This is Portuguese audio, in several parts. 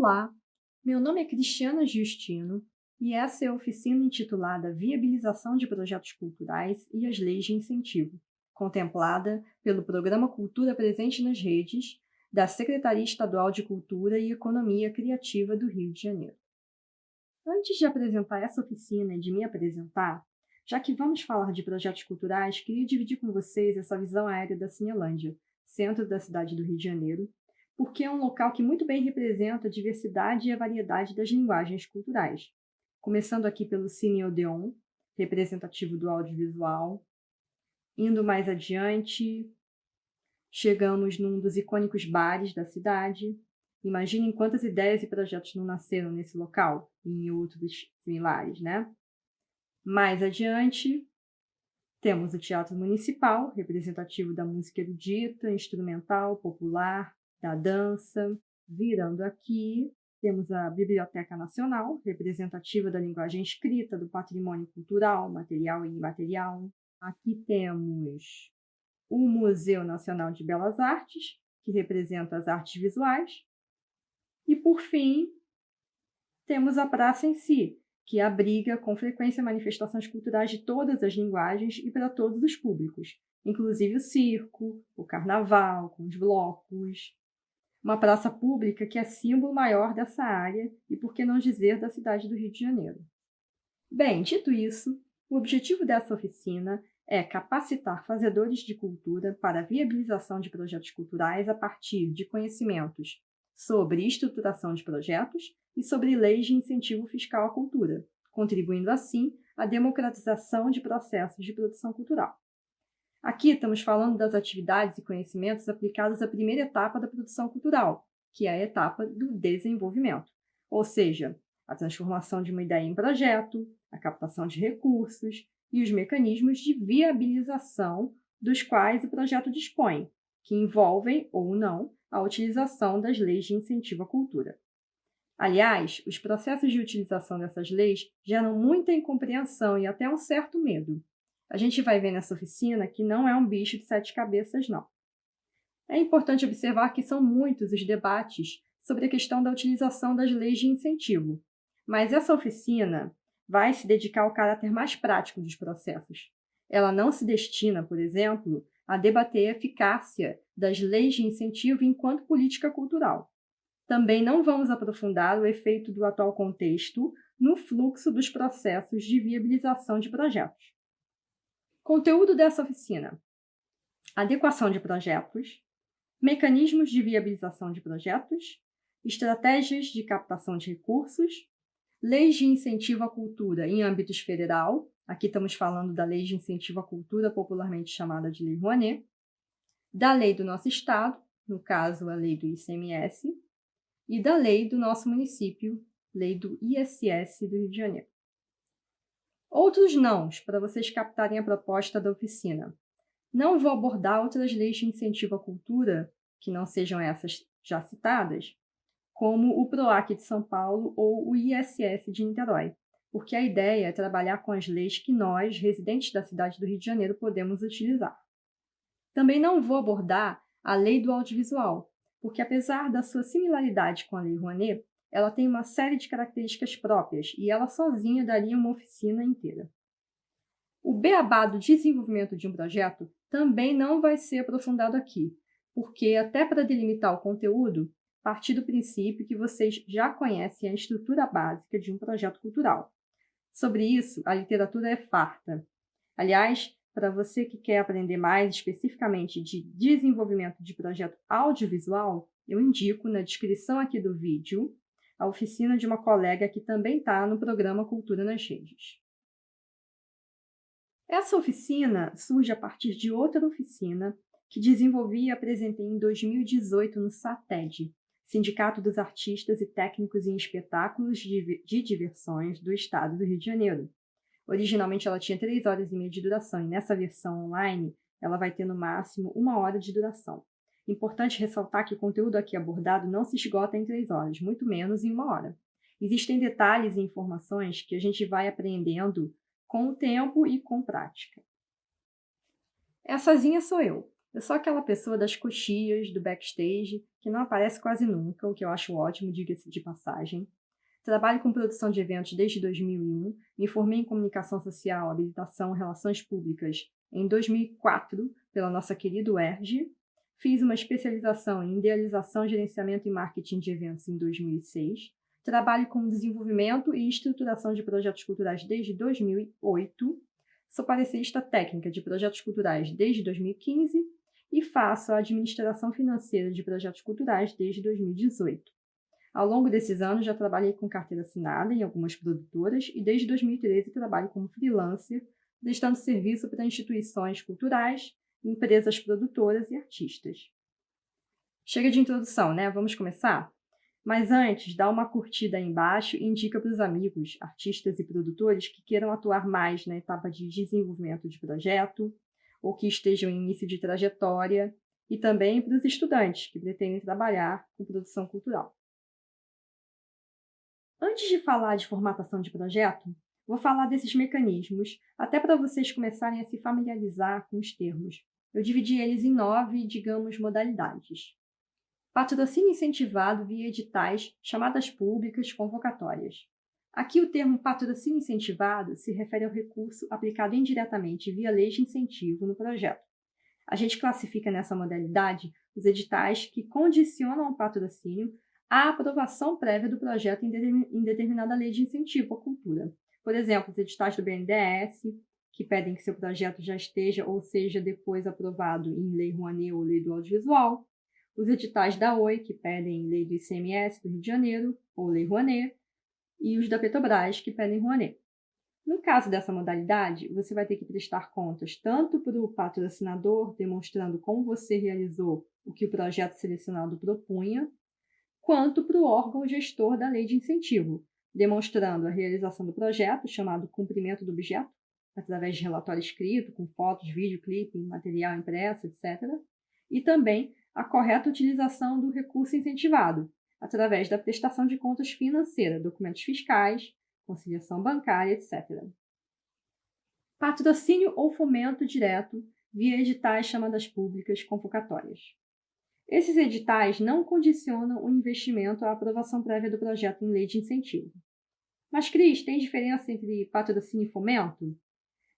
Olá, meu nome é Cristiana Giustino e essa é a oficina intitulada Viabilização de Projetos Culturais e as Leis de Incentivo, contemplada pelo Programa Cultura Presente nas Redes, da Secretaria Estadual de Cultura e Economia Criativa do Rio de Janeiro. Antes de apresentar essa oficina e de me apresentar, já que vamos falar de projetos culturais, queria dividir com vocês essa visão aérea da Cinelândia, centro da cidade do Rio de Janeiro, porque é um local que muito bem representa a diversidade e a variedade das linguagens culturais. Começando aqui pelo Cine Odeon, representativo do audiovisual. Indo mais adiante, chegamos num dos icônicos bares da cidade. Imaginem quantas ideias e projetos não nasceram nesse local e em outros similares, né? Mais adiante, temos o Teatro Municipal, representativo da música erudita, instrumental, popular, da dança. Virando aqui, temos a Biblioteca Nacional, representativa da linguagem escrita, do patrimônio cultural, material e imaterial. Aqui temos o Museu Nacional de Belas Artes, que representa as artes visuais. E, por fim, temos a praça em si, que abriga com frequência manifestações culturais de todas as linguagens e para todos os públicos, inclusive o circo, o carnaval, com os blocos. Uma praça pública que é símbolo maior dessa área e, por que não dizer, da cidade do Rio de Janeiro. Bem, dito isso, o objetivo dessa oficina é capacitar fazedores de cultura para a viabilização de projetos culturais a partir de conhecimentos sobre estruturação de projetos e sobre leis de incentivo fiscal à cultura, contribuindo assim à democratização de processos de produção cultural. Aqui estamos falando das atividades e conhecimentos aplicados à primeira etapa da produção cultural, que é a etapa do desenvolvimento, ou seja, a transformação de uma ideia em projeto, a captação de recursos e os mecanismos de viabilização dos quais o projeto dispõe, que envolvem ou não a utilização das leis de incentivo à cultura. Aliás, os processos de utilização dessas leis geram muita incompreensão e até um certo medo. A gente vai ver nessa oficina que não é um bicho de sete cabeças, não. É importante observar que são muitos os debates sobre a questão da utilização das leis de incentivo, mas essa oficina vai se dedicar ao caráter mais prático dos processos. Ela não se destina, por exemplo, a debater a eficácia das leis de incentivo enquanto política cultural. Também não vamos aprofundar o efeito do atual contexto no fluxo dos processos de viabilização de projetos. Conteúdo dessa oficina: adequação de projetos, mecanismos de viabilização de projetos, estratégias de captação de recursos, leis de incentivo à cultura em âmbitos federal, aqui estamos falando da Lei de Incentivo à Cultura, popularmente chamada de Lei Rouanet, da lei do nosso estado, no caso a lei do ICMS, e da lei do nosso município, lei do ISS do Rio de Janeiro. Outros nãos para vocês captarem a proposta da oficina. Não vou abordar outras leis de incentivo à cultura, que não sejam essas já citadas, como o PROAC de São Paulo ou o ISS de Niterói, porque a ideia é trabalhar com as leis que nós, residentes da cidade do Rio de Janeiro, podemos utilizar. Também não vou abordar a lei do audiovisual, porque apesar da sua similaridade com a Lei Rouanet, ela tem uma série de características próprias e ela sozinha daria uma oficina inteira. O beabá do desenvolvimento de um projeto também não vai ser aprofundado aqui, porque até para delimitar o conteúdo, partir do princípio que vocês já conhecem a estrutura básica de um projeto cultural. Sobre isso, a literatura é farta. Aliás, para você que quer aprender mais especificamente de desenvolvimento de projeto audiovisual, eu indico na descrição aqui do vídeo a oficina de uma colega que também está no programa Cultura nas Redes. Essa oficina surge a partir de outra oficina que desenvolvi e apresentei em 2018 no SATED, Sindicato dos Artistas e Técnicos em Espetáculos de Diversões do Estado do Rio de Janeiro. Originalmente ela tinha 3 horas e meia de duração e nessa versão online ela vai ter no máximo 1 hora de duração. Importante ressaltar que o conteúdo aqui abordado não se esgota em 3 horas, muito menos em 1 hora. Existem detalhes e informações que a gente vai aprendendo com o tempo e com prática.Essazinha sou eu. Eu sou aquela pessoa das coxias, do backstage, que não aparece quase nunca, o que eu acho ótimo, diga-se de passagem. Trabalho com produção de eventos desde 2001, me formei em comunicação social, habilitação, relações públicas em 2004 pela nossa querida UERJ. Fiz uma especialização em idealização, gerenciamento e marketing de eventos em 2006. Trabalho com desenvolvimento e estruturação de projetos culturais desde 2008. Sou parecerista técnica de projetos culturais desde 2015 e faço a administração financeira de projetos culturais desde 2018. Ao longo desses anos, já trabalhei com carteira assinada em algumas produtoras e desde 2013 trabalho como freelancer, prestando serviço para instituições culturais, empresas produtoras e artistas. Chega de introdução, né? Vamos começar? Mas antes, dá uma curtida aí embaixo e indica para os amigos, artistas e produtores que queiram atuar mais na etapa de desenvolvimento de projeto ou que estejam em início de trajetória e também para os estudantes que pretendem trabalhar com produção cultural. Antes de falar de formatação de projeto, vou falar desses mecanismos, até para vocês começarem a se familiarizar com os termos. Eu dividi eles em 9, digamos, modalidades. Patrocínio incentivado via editais, chamadas públicas, convocatórias. Aqui o termo patrocínio incentivado se refere ao recurso aplicado indiretamente via lei de incentivo no projeto. A gente classifica nessa modalidade os editais que condicionam o patrocínio à aprovação prévia do projeto em determinada lei de incentivo à cultura. Por exemplo, os editais do BNDES, que pedem que seu projeto já esteja ou seja depois aprovado em Lei Rouanet ou Lei do Audiovisual. Os editais da Oi, que pedem Lei do ICMS do Rio de Janeiro ou Lei Rouanet. E os da Petrobras, que pedem Rouanet. No caso dessa modalidade, você vai ter que prestar contas tanto para o patrocinador, demonstrando como você realizou o que o projeto selecionado propunha, quanto para o órgão gestor da lei de incentivo, demonstrando a realização do projeto, chamado cumprimento do objeto, através de relatório escrito, com fotos, vídeo, clipe, material impresso, etc. E também a correta utilização do recurso incentivado, através da prestação de contas financeira, documentos fiscais, conciliação bancária, etc. Patrocínio ou fomento direto via editais, chamadas públicas, convocatórias. Esses editais não condicionam o investimento à aprovação prévia do projeto em lei de incentivo. Mas, Cris, tem diferença entre patrocínio e fomento?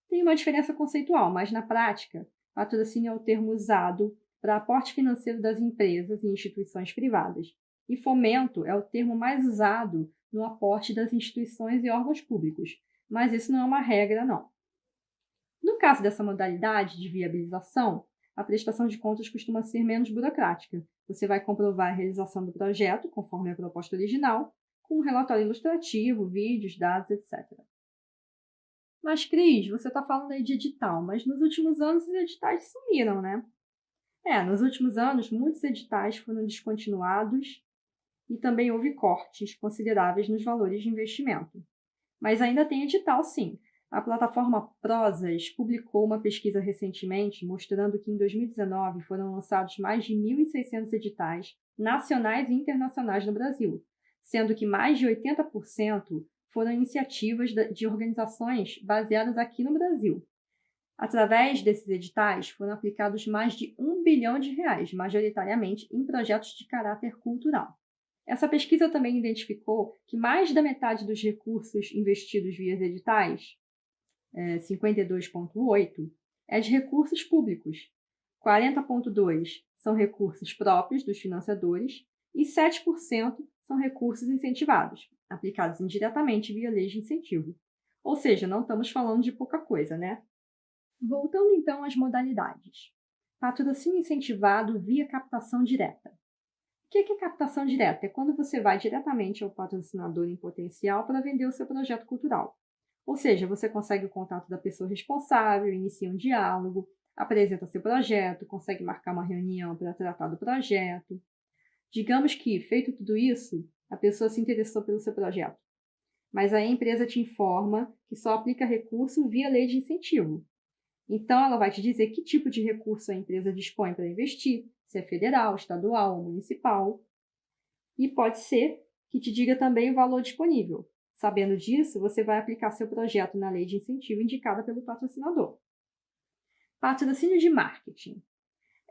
Tem uma diferença conceitual, mas na prática, patrocínio é o termo usado para aporte financeiro das empresas e instituições privadas, e fomento é o termo mais usado no aporte das instituições e órgãos públicos, mas isso não é uma regra, não. No caso dessa modalidade de viabilização, a prestação de contas costuma ser menos burocrática. Você vai comprovar a realização do projeto, conforme a proposta original, com um relatório ilustrativo, vídeos, dados, etc. Mas, Cris, você está falando aí de edital, mas nos últimos anos os editais sumiram, né? Nos últimos anos, muitos editais foram descontinuados e também houve cortes consideráveis nos valores de investimento. Mas ainda tem edital, sim. A plataforma Prozas publicou uma pesquisa recentemente mostrando que em 2019 foram lançados mais de 1.600 editais nacionais e internacionais no Brasil, sendo que mais de 80% foram iniciativas de organizações baseadas aqui no Brasil. Através desses editais, foram aplicados mais de R$ 1 bilhão, majoritariamente em projetos de caráter cultural. Essa pesquisa também identificou que mais da metade dos recursos investidos via editais, 52,8%, é de recursos públicos, 40,2% são recursos próprios dos financiadores e 7% são recursos incentivados, aplicados indiretamente via lei de incentivo. Ou seja, não estamos falando de pouca coisa, né? Voltando então às modalidades. Patrocínio incentivado via captação direta. O que é captação direta? É quando você vai diretamente ao patrocinador em potencial para vender o seu projeto cultural. Ou seja, você consegue o contato da pessoa responsável, inicia um diálogo, apresenta seu projeto, consegue marcar uma reunião para tratar do projeto. Digamos que, feito tudo isso, a pessoa se interessou pelo seu projeto. Mas aí a empresa te informa que só aplica recurso via lei de incentivo. Então, ela vai te dizer que tipo de recurso a empresa dispõe para investir, se é federal, estadual ou municipal. E pode ser que te diga também o valor disponível. Sabendo disso, você vai aplicar seu projeto na lei de incentivo indicada pelo patrocinador. Patrocínio de marketing.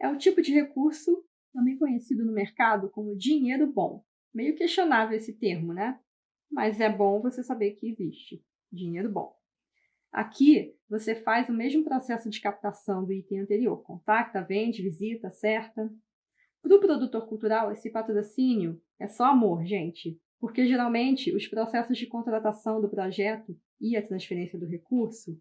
É um tipo de recurso também conhecido no mercado como dinheiro bom. Meio questionável esse termo, né? Mas é bom você saber que existe dinheiro bom. Aqui, você faz o mesmo processo de captação do item anterior. Contacta, vende, visita, acerta. Para o produtor cultural, esse patrocínio é só amor, gente. Porque, geralmente, os processos de contratação do projeto e a transferência do recurso,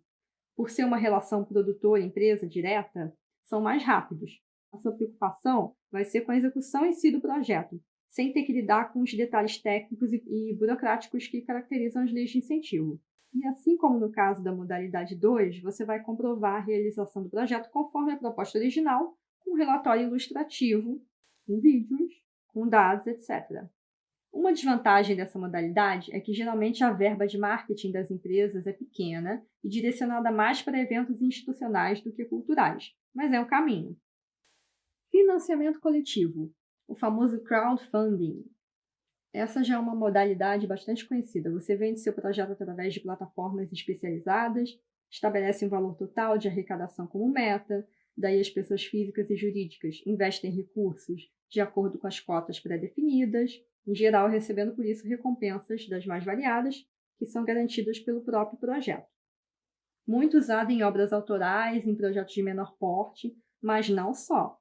por ser uma relação produtor-empresa direta, são mais rápidos. A sua preocupação vai ser com a execução em si do projeto, sem ter que lidar com os detalhes técnicos e burocráticos que caracterizam as leis de incentivo. E assim como no caso da modalidade 2, você vai comprovar a realização do projeto conforme a proposta original, com um relatório ilustrativo, com vídeos, com dados, etc. Uma desvantagem dessa modalidade é que geralmente a verba de marketing das empresas é pequena e direcionada mais para eventos institucionais do que culturais, mas é um caminho. Financiamento coletivo, o famoso crowdfunding. Essa já é uma modalidade bastante conhecida. Você vende seu projeto através de plataformas especializadas, estabelece um valor total de arrecadação como meta, daí as pessoas físicas e jurídicas investem recursos de acordo com as cotas pré-definidas, em geral recebendo por isso recompensas das mais variadas, que são garantidas pelo próprio projeto. Muito usado em obras autorais, em projetos de menor porte, mas não só.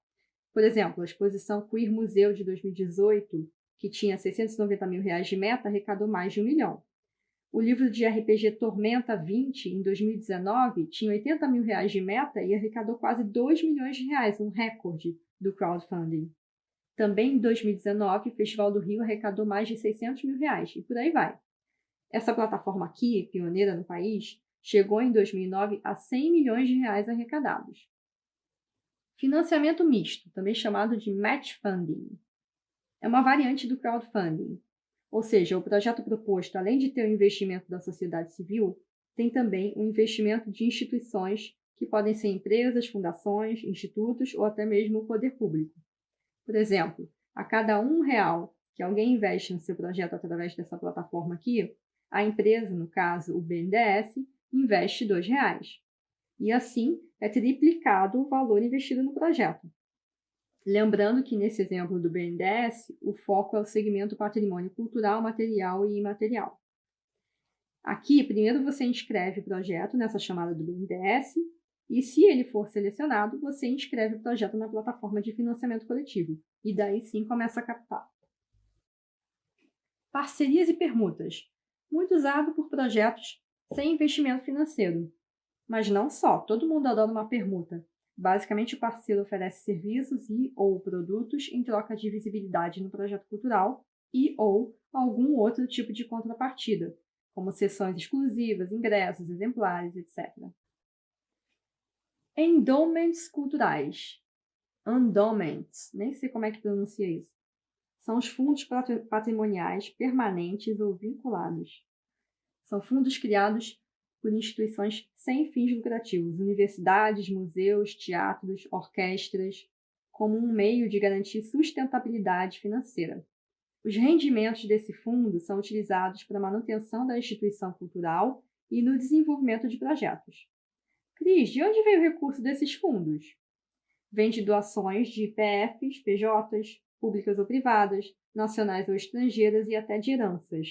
Por exemplo, a exposição Queer Museu de 2018, que tinha R$690 mil de meta, arrecadou mais de 1 milhão. O livro de RPG Tormenta 20, em 2019, tinha R$80 mil de meta e arrecadou quase R$2 milhões, um recorde do crowdfunding. Também em 2019, o Festival do Rio arrecadou mais de R$600 mil, e por aí vai. Essa plataforma aqui, pioneira no país, chegou em 2009 a R$100 milhões arrecadados. Financiamento misto, também chamado de match funding, é uma variante do crowdfunding, ou seja, o projeto proposto, além de ter o investimento da sociedade civil, tem também o investimento de instituições que podem ser empresas, fundações, institutos ou até mesmo o poder público. Por exemplo, a cada R$1 que alguém investe no seu projeto através dessa plataforma aqui, a empresa, no caso o BNDES, investe R$2. E assim é triplicado o valor investido no projeto. Lembrando que nesse exemplo do BNDES, o foco é o segmento patrimônio cultural, material e imaterial. Aqui, primeiro você inscreve o projeto nessa chamada do BNDES e, se ele for selecionado, você inscreve o projeto na plataforma de financiamento coletivo e daí sim começa a captar. Parcerias e permutas, muito usado por projetos sem investimento financeiro. Mas não só, todo mundo adora uma permuta. Basicamente, o parceiro oferece serviços e ou produtos em troca de visibilidade no projeto cultural e ou algum outro tipo de contrapartida, como sessões exclusivas, ingressos, exemplares, etc. Endowments culturais. Endowments, nem sei como é que pronuncia isso. São os fundos patrimoniais permanentes ou vinculados. São fundos criados por instituições sem fins lucrativos, universidades, museus, teatros, orquestras, como um meio de garantir sustentabilidade financeira. Os rendimentos desse fundo são utilizados para a manutenção da instituição cultural e no desenvolvimento de projetos. Cris, de onde veio o recurso desses fundos? Vem de doações de PFs, PJs, públicas ou privadas, nacionais ou estrangeiras e até de heranças.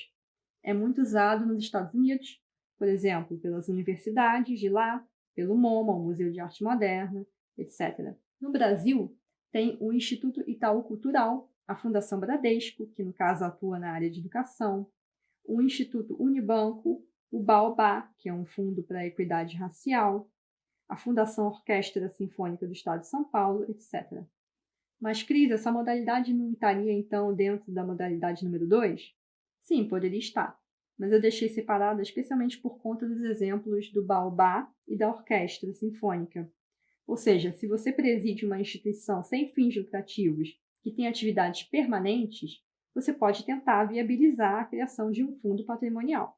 É muito usado nos Estados Unidos, por exemplo, pelas universidades de lá, pelo MoMA, o Museu de Arte Moderna, etc. No Brasil, tem o Instituto Itaú Cultural, a Fundação Bradesco, que no caso atua na área de educação, o Instituto Unibanco, o Baobá, que é um fundo para a equidade racial, a Fundação Orquestra Sinfônica do Estado de São Paulo, etc. Mas, Cris, essa modalidade não estaria, então, dentro da modalidade número 2? Sim, poderia estar, mas eu deixei separada especialmente por conta dos exemplos do Baobá e da Orquestra Sinfônica. Ou seja, se você preside uma instituição sem fins lucrativos que tem atividades permanentes, você pode tentar viabilizar a criação de um fundo patrimonial.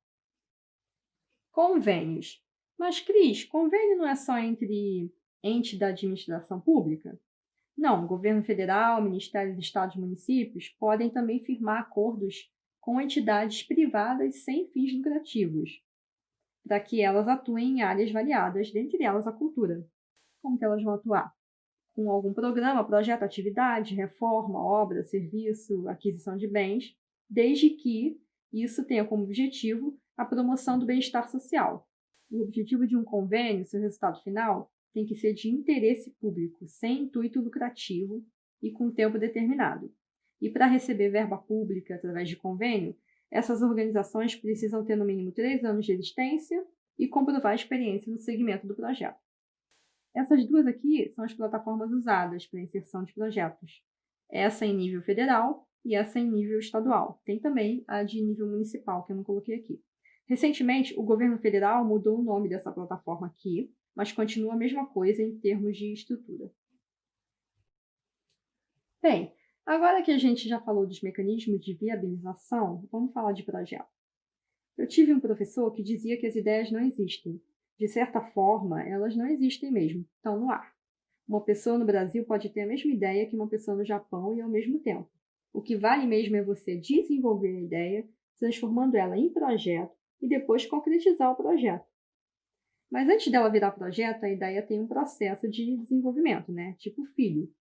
Convênios. Mas, Cris, convênio não é só entre entes da administração pública? Não, o governo federal, Ministério de Estados e municípios podem também firmar acordos com entidades privadas sem fins lucrativos, para que elas atuem em áreas variadas, dentre elas a cultura. Como que elas vão atuar? com algum programa, projeto, atividade, reforma, obra, serviço, aquisição de bens, desde que isso tenha como objetivo a promoção do bem-estar social. O objetivo de um convênio, seu resultado final, tem que ser de interesse público, sem intuito lucrativo e com tempo determinado. E para receber verba pública através de convênio, essas organizações precisam ter no mínimo 3 anos de existência e comprovar a experiência no segmento do projeto. Essas duas aqui são as plataformas usadas para inserção de projetos. Essa em nível federal e essa em nível estadual. Tem também a de nível municipal, que eu não coloquei aqui. Recentemente, o governo federal mudou o nome dessa plataforma aqui, mas continua a mesma coisa em termos de estrutura. Bem, agora que a gente já falou dos mecanismos de viabilização, vamos falar de projeto. Eu tive um professor que dizia que as ideias não existem. De certa forma, elas não existem mesmo, estão no ar. Uma pessoa no Brasil pode ter a mesma ideia que uma pessoa no Japão e ao mesmo tempo. O que vale mesmo é você desenvolver a ideia, transformando ela em projeto e depois concretizar o projeto. Mas antes dela virar projeto, a ideia tem um processo de desenvolvimento, né? Tipo filho.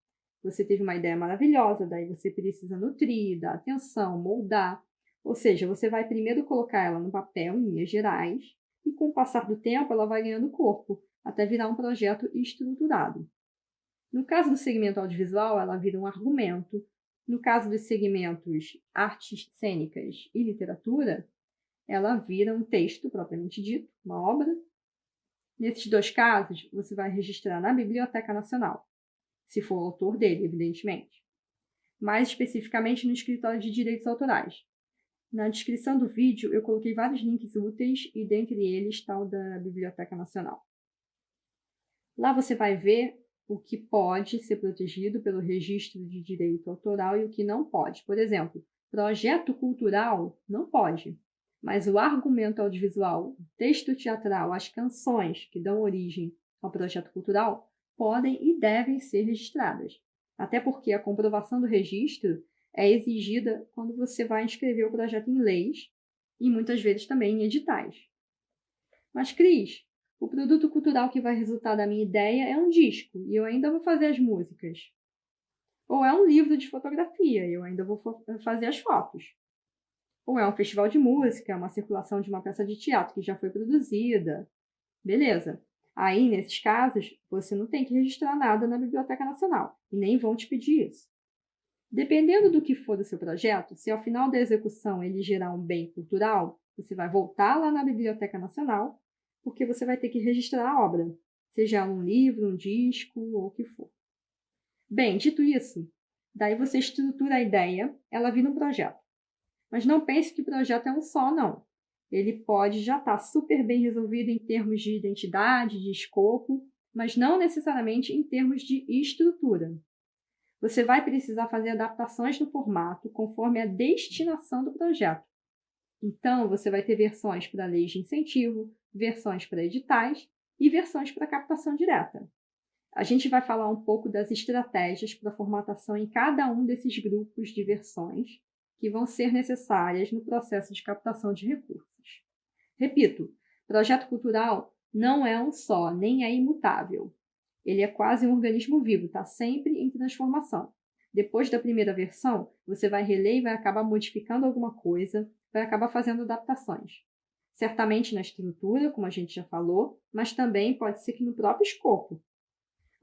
Você teve uma ideia maravilhosa, daí você precisa nutrir, dar atenção, moldar. Ou seja, você vai primeiro colocar ela no papel, em linhas gerais, e com o passar do tempo ela vai ganhando corpo, até virar um projeto estruturado. No caso do segmento audiovisual, ela vira um argumento. No caso dos segmentos artes cênicas e literatura, ela vira um texto propriamente dito, uma obra. Nesses dois casos, você vai registrar na Biblioteca Nacional, se for o autor dele, evidentemente. Mais especificamente no Escritório de Direitos Autorais. Na descrição do vídeo, eu coloquei vários links úteis e, dentre eles, está o da Biblioteca Nacional. Lá você vai ver o que pode ser protegido pelo registro de direito autoral e o que não pode. Por exemplo, projeto cultural não pode, mas o argumento audiovisual, o texto teatral, as canções que dão origem ao projeto cultural podem e devem ser registradas. Até porque a comprovação do registro é exigida quando você vai inscrever o projeto em leis e muitas vezes também em editais. Mas, Cris, o produto cultural que vai resultar da minha ideia é um disco e eu ainda vou fazer as músicas. Ou é um livro de fotografia e eu ainda vou fazer as fotos. Ou é um festival de música, uma circulação de uma peça de teatro que já foi produzida. Beleza. Aí, nesses casos, você não tem que registrar nada na Biblioteca Nacional e nem vão te pedir isso. Dependendo do que for do seu projeto, se ao final da execução ele gerar um bem cultural, você vai voltar lá na Biblioteca Nacional, porque você vai ter que registrar a obra, seja um livro, um disco ou o que for. Bem, dito isso, daí você estrutura a ideia, ela vira um projeto. Mas não pense que o projeto é um só, não. Ele pode já estar super bem resolvido em termos de identidade, de escopo, mas não necessariamente em termos de estrutura. Você vai precisar fazer adaptações no formato conforme a destinação do projeto. Então, você vai ter versões para leis de incentivo, versões para editais e versões para captação direta. A gente vai falar um pouco das estratégias para formatação em cada um desses grupos de versões que vão ser necessárias no processo de captação de recursos. Repito, projeto cultural não é um só, nem é imutável. Ele é quase um organismo vivo, está sempre em transformação. Depois da primeira versão, você vai reler e vai acabar modificando alguma coisa, vai acabar fazendo adaptações. Certamente na estrutura, como a gente já falou, mas também pode ser que no próprio escopo.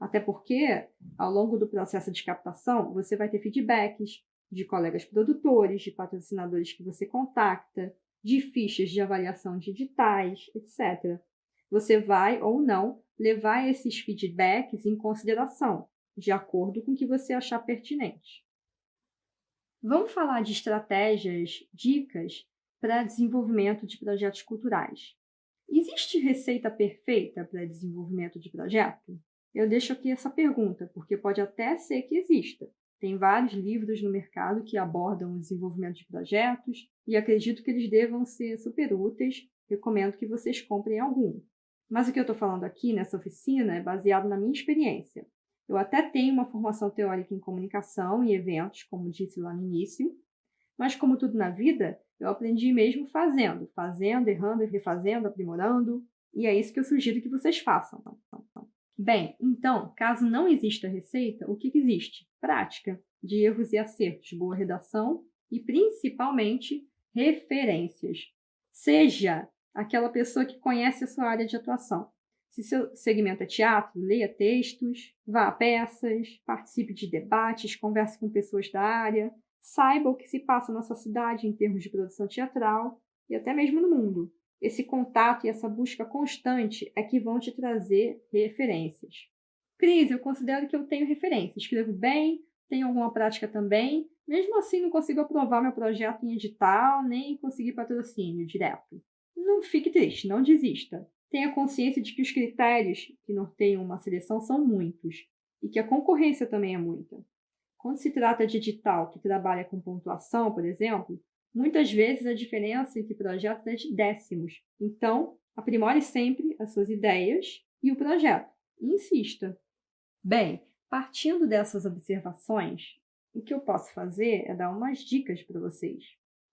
Até porque, ao longo do processo de captação, você vai ter feedbacks de colegas produtores, de patrocinadores que você contacta, de fichas de avaliação de editais, etc. Você vai ou não levar esses feedbacks em consideração, de acordo com o que você achar pertinente. Vamos falar de estratégias, dicas para desenvolvimento de projetos culturais. Existe receita perfeita para desenvolvimento de projeto? Eu deixo aqui essa pergunta, porque pode até ser que exista. Tem vários livros no mercado que abordam o desenvolvimento de projetos e acredito que eles devam ser super úteis. Recomendo que vocês comprem algum. Mas o que eu estou falando aqui nessa oficina é baseado na minha experiência. Eu até tenho uma formação teórica em comunicação e eventos, como disse lá no início, mas como tudo na vida, eu aprendi mesmo fazendo, errando, refazendo, aprimorando, e é isso que eu sugiro que vocês façam. Bem, então, caso não exista receita, o que existe? Prática de erros e acertos, boa redação e, principalmente, referências. Seja aquela pessoa que conhece a sua área de atuação. Se seu segmento é teatro, leia textos, vá a peças, participe de debates, converse com pessoas da área, saiba o que se passa na sua cidade em termos de produção teatral e até mesmo no mundo. Esse contato e essa busca constante é que vão te trazer referências. Cris, eu considero que eu tenho referência, escrevo bem, tenho alguma prática também, mesmo assim não consigo aprovar meu projeto em edital, nem conseguir patrocínio direto. Não fique triste, não desista. Tenha consciência de que os critérios que norteiam uma seleção são muitos e que a concorrência também é muita. Quando se trata de edital que trabalha com pontuação, por exemplo, muitas vezes a diferença entre projetos é de décimos. Então, aprimore sempre as suas ideias e o projeto. E insista. Bem, partindo dessas observações, o que eu posso fazer é dar umas dicas para vocês.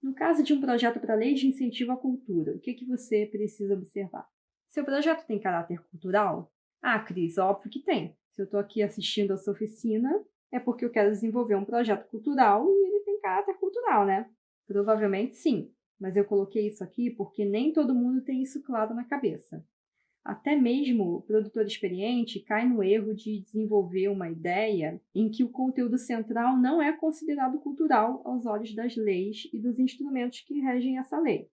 No caso de um projeto para lei de incentivo à cultura, o que você precisa observar? Seu projeto tem caráter cultural? Ah, Cris, óbvio que tem. Se eu estou aqui assistindo a sua oficina, é porque eu quero desenvolver um projeto cultural e ele tem caráter cultural, né? Provavelmente sim, mas eu coloquei isso aqui porque nem todo mundo tem isso claro na cabeça. Até mesmo o produtor experiente cai no erro de desenvolver uma ideia em que o conteúdo central não é considerado cultural aos olhos das leis e dos instrumentos que regem essa lei.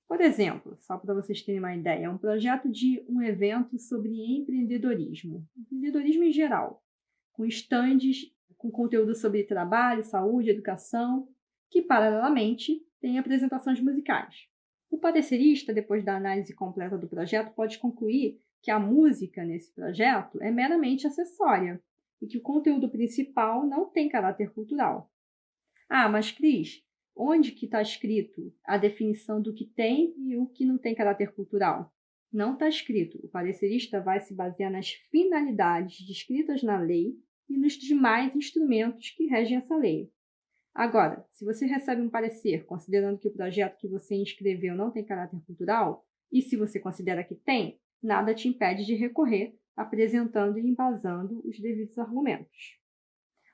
Por exemplo, só para vocês terem uma ideia, é um projeto de um evento sobre empreendedorismo em geral, com estandes com conteúdo sobre trabalho, saúde, educação, que, paralelamente, tem apresentações musicais. O parecerista, depois da análise completa do projeto, pode concluir que a música nesse projeto é meramente acessória e que o conteúdo principal não tem caráter cultural. Ah, mas Cris, onde que está escrito a definição do que tem e o que não tem caráter cultural? Não está escrito. O parecerista vai se basear nas finalidades descritas na lei e nos demais instrumentos que regem essa lei. Agora, se você recebe um parecer considerando que o projeto que você inscreveu não tem caráter cultural, e se você considera que tem, nada te impede de recorrer, apresentando e embasando os devidos argumentos.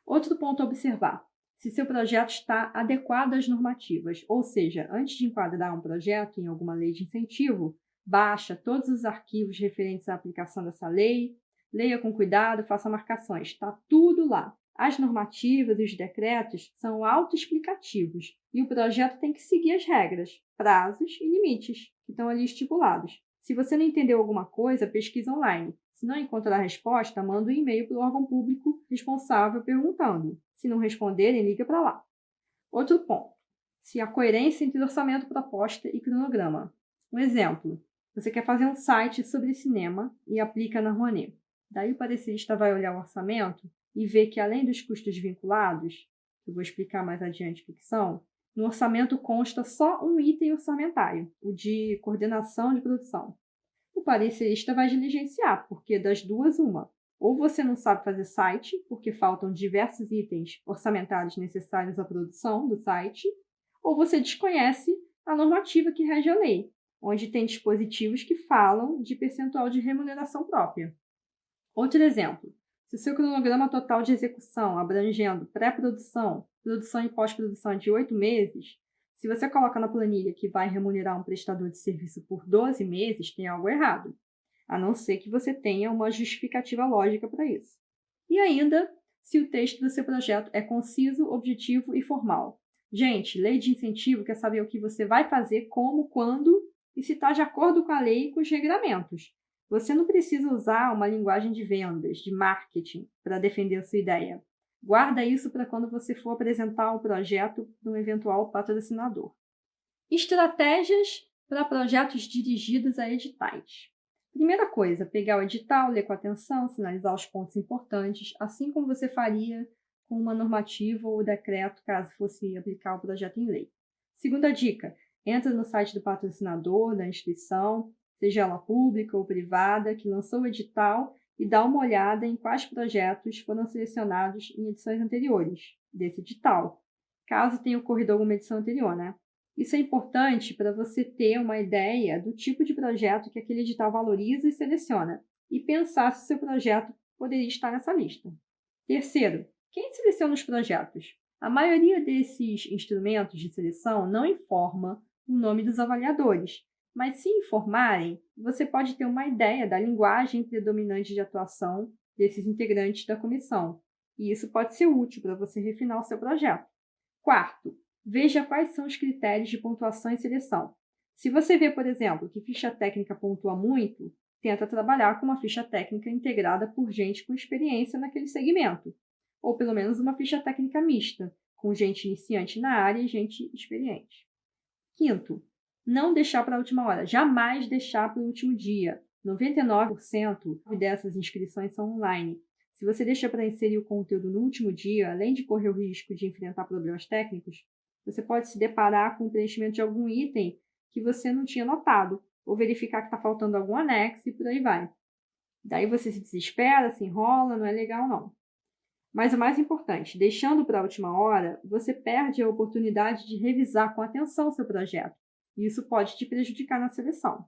Outro ponto a observar: se seu projeto está adequado às normativas, ou seja, antes de enquadrar um projeto em alguma lei de incentivo, baixa todos os arquivos referentes à aplicação dessa lei, leia com cuidado, faça marcações, está tudo lá. As normativas e os decretos são autoexplicativos e o projeto tem que seguir as regras, prazos e limites que estão ali estipulados. Se você não entendeu alguma coisa, pesquisa online. Se não encontrar a resposta, manda um e-mail para o órgão público responsável perguntando. Se não responderem, liga para lá. Outro ponto: se a coerência entre orçamento, proposta e cronograma. Um exemplo: você quer fazer um site sobre cinema e aplica na Rouanet. Daí o parecerista vai olhar o orçamento e ver que, além dos custos vinculados, que eu vou explicar mais adiante o que são, no orçamento consta só um item orçamentário, o de coordenação de produção. O parecerista vai diligenciar, porque das duas, uma. Ou você não sabe fazer site, porque faltam diversos itens orçamentários necessários à produção do site, ou você desconhece a normativa que rege a lei, onde tem dispositivos que falam de percentual de remuneração própria. Outro exemplo: se o seu cronograma total de execução, abrangendo pré-produção, produção e pós-produção é de 8 meses, se você coloca na planilha que vai remunerar um prestador de serviço por 12 meses, tem algo errado, a não ser que você tenha uma justificativa lógica para isso. E ainda, se o texto do seu projeto é conciso, objetivo e formal. Gente, lei de incentivo quer saber o que você vai fazer, como, quando e se está de acordo com a lei e com os regulamentos. Você não precisa usar uma linguagem de vendas, de marketing, para defender a sua ideia. Guarda isso para quando você for apresentar o projeto para um eventual patrocinador. Estratégias para projetos dirigidos a editais. Primeira coisa: pegar o edital, ler com atenção, sinalizar os pontos importantes, assim como você faria com uma normativa ou decreto, caso fosse aplicar o projeto em lei. Segunda dica: entra no site do patrocinador, da instituição, seja ela pública ou privada, que lançou o edital, e dá uma olhada em quais projetos foram selecionados em edições anteriores desse edital, caso tenha ocorrido alguma edição anterior, né? Isso é importante para você ter uma ideia do tipo de projeto que aquele edital valoriza e seleciona, e pensar se o seu projeto poderia estar nessa lista. Terceiro, quem seleciona os projetos? A maioria desses instrumentos de seleção não informa o nome dos avaliadores, mas se informarem, você pode ter uma ideia da linguagem predominante de atuação desses integrantes da comissão, e isso pode ser útil para você refinar o seu projeto. Quarto, veja quais são os critérios de pontuação e seleção. Se você vê, por exemplo, que ficha técnica pontua muito, tenta trabalhar com uma ficha técnica integrada por gente com experiência naquele segmento, ou pelo menos uma ficha técnica mista, com gente iniciante na área e gente experiente. Quinto, não deixar para a última hora, jamais deixar para o último dia. 99% dessas inscrições são online. Se você deixa para inserir o conteúdo no último dia, além de correr o risco de enfrentar problemas técnicos, você pode se deparar com o preenchimento de algum item que você não tinha notado, ou verificar que está faltando algum anexo e por aí vai. Daí você se desespera, se enrola, não é legal não. Mas o mais importante, deixando para a última hora, você perde a oportunidade de revisar com atenção o seu projeto. E isso pode te prejudicar na seleção.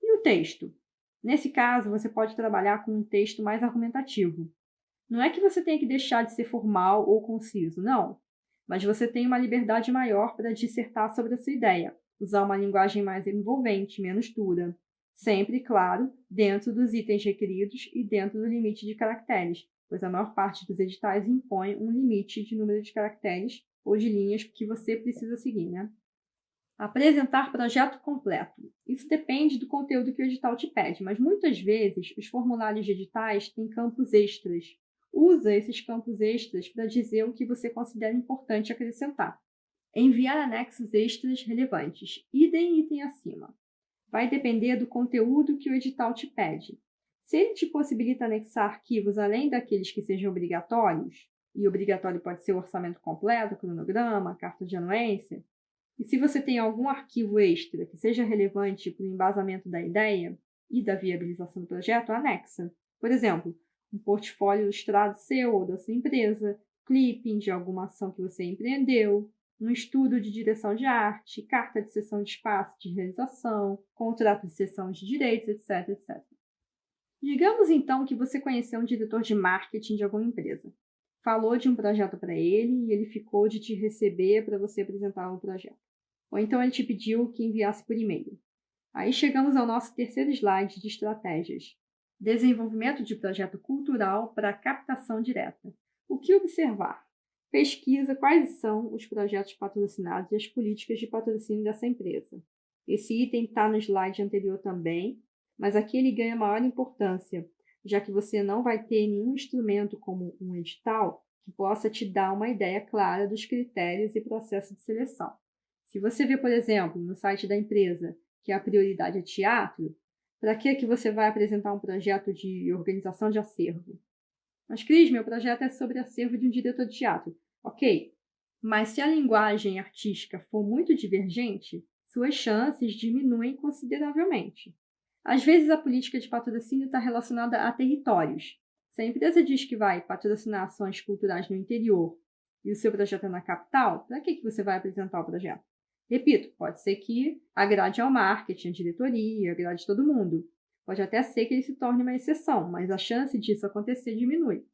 E o texto? Nesse caso, você pode trabalhar com um texto mais argumentativo. Não é que você tenha que deixar de ser formal ou conciso, não. Mas você tem uma liberdade maior para dissertar sobre a sua ideia, usar uma linguagem mais envolvente, menos dura. Sempre, claro, dentro dos itens requeridos e dentro do limite de caracteres, pois a maior parte dos editais impõe um limite de número de caracteres ou de linhas que você precisa seguir, né? Apresentar projeto completo. Isso depende do conteúdo que o edital te pede, mas muitas vezes os formulários de editais têm campos extras. Usa esses campos extras para dizer o que você considera importante acrescentar. Enviar anexos extras relevantes. Idem item acima. Vai depender do conteúdo que o edital te pede. Se ele te possibilita anexar arquivos além daqueles que sejam obrigatórios, e obrigatório pode ser o orçamento completo, cronograma, carta de anuência, e se você tem algum arquivo extra que seja relevante para o embasamento da ideia e da viabilização do projeto, anexa. Por exemplo, um portfólio ilustrado seu ou da sua empresa, clipping de alguma ação que você empreendeu, um estudo de direção de arte, carta de cessão de espaço de realização, contrato de cessão de direitos, etc, etc. Digamos então que você conheceu um diretor de marketing de alguma empresa. Falou de um projeto para ele e ele ficou de te receber para você apresentar o projeto. Ou então ele te pediu que enviasse por e-mail. Aí chegamos ao nosso terceiro slide de estratégias. Desenvolvimento de projeto cultural para captação direta. O que observar? Pesquisa quais são os projetos patrocinados e as políticas de patrocínio dessa empresa. Esse item está no slide anterior também, mas aqui ele ganha maior importância, já que você não vai ter nenhum instrumento como um edital que possa te dar uma ideia clara dos critérios e processo de seleção. Se você vê, por exemplo, no site da empresa que a prioridade é teatro, para que você vai apresentar um projeto de organização de acervo? Mas, Cris, meu projeto é sobre acervo de um diretor de teatro. Ok, mas se a linguagem artística for muito divergente, suas chances diminuem consideravelmente. Às vezes, a política de patrocínio está relacionada a territórios. Se a empresa diz que vai patrocinar ações culturais no interior e o seu projeto é na capital, para que você vai apresentar o projeto? Repito, pode ser que agrade ao marketing, à diretoria, agrade todo mundo. Pode até ser que ele se torne uma exceção, mas a chance disso acontecer diminui.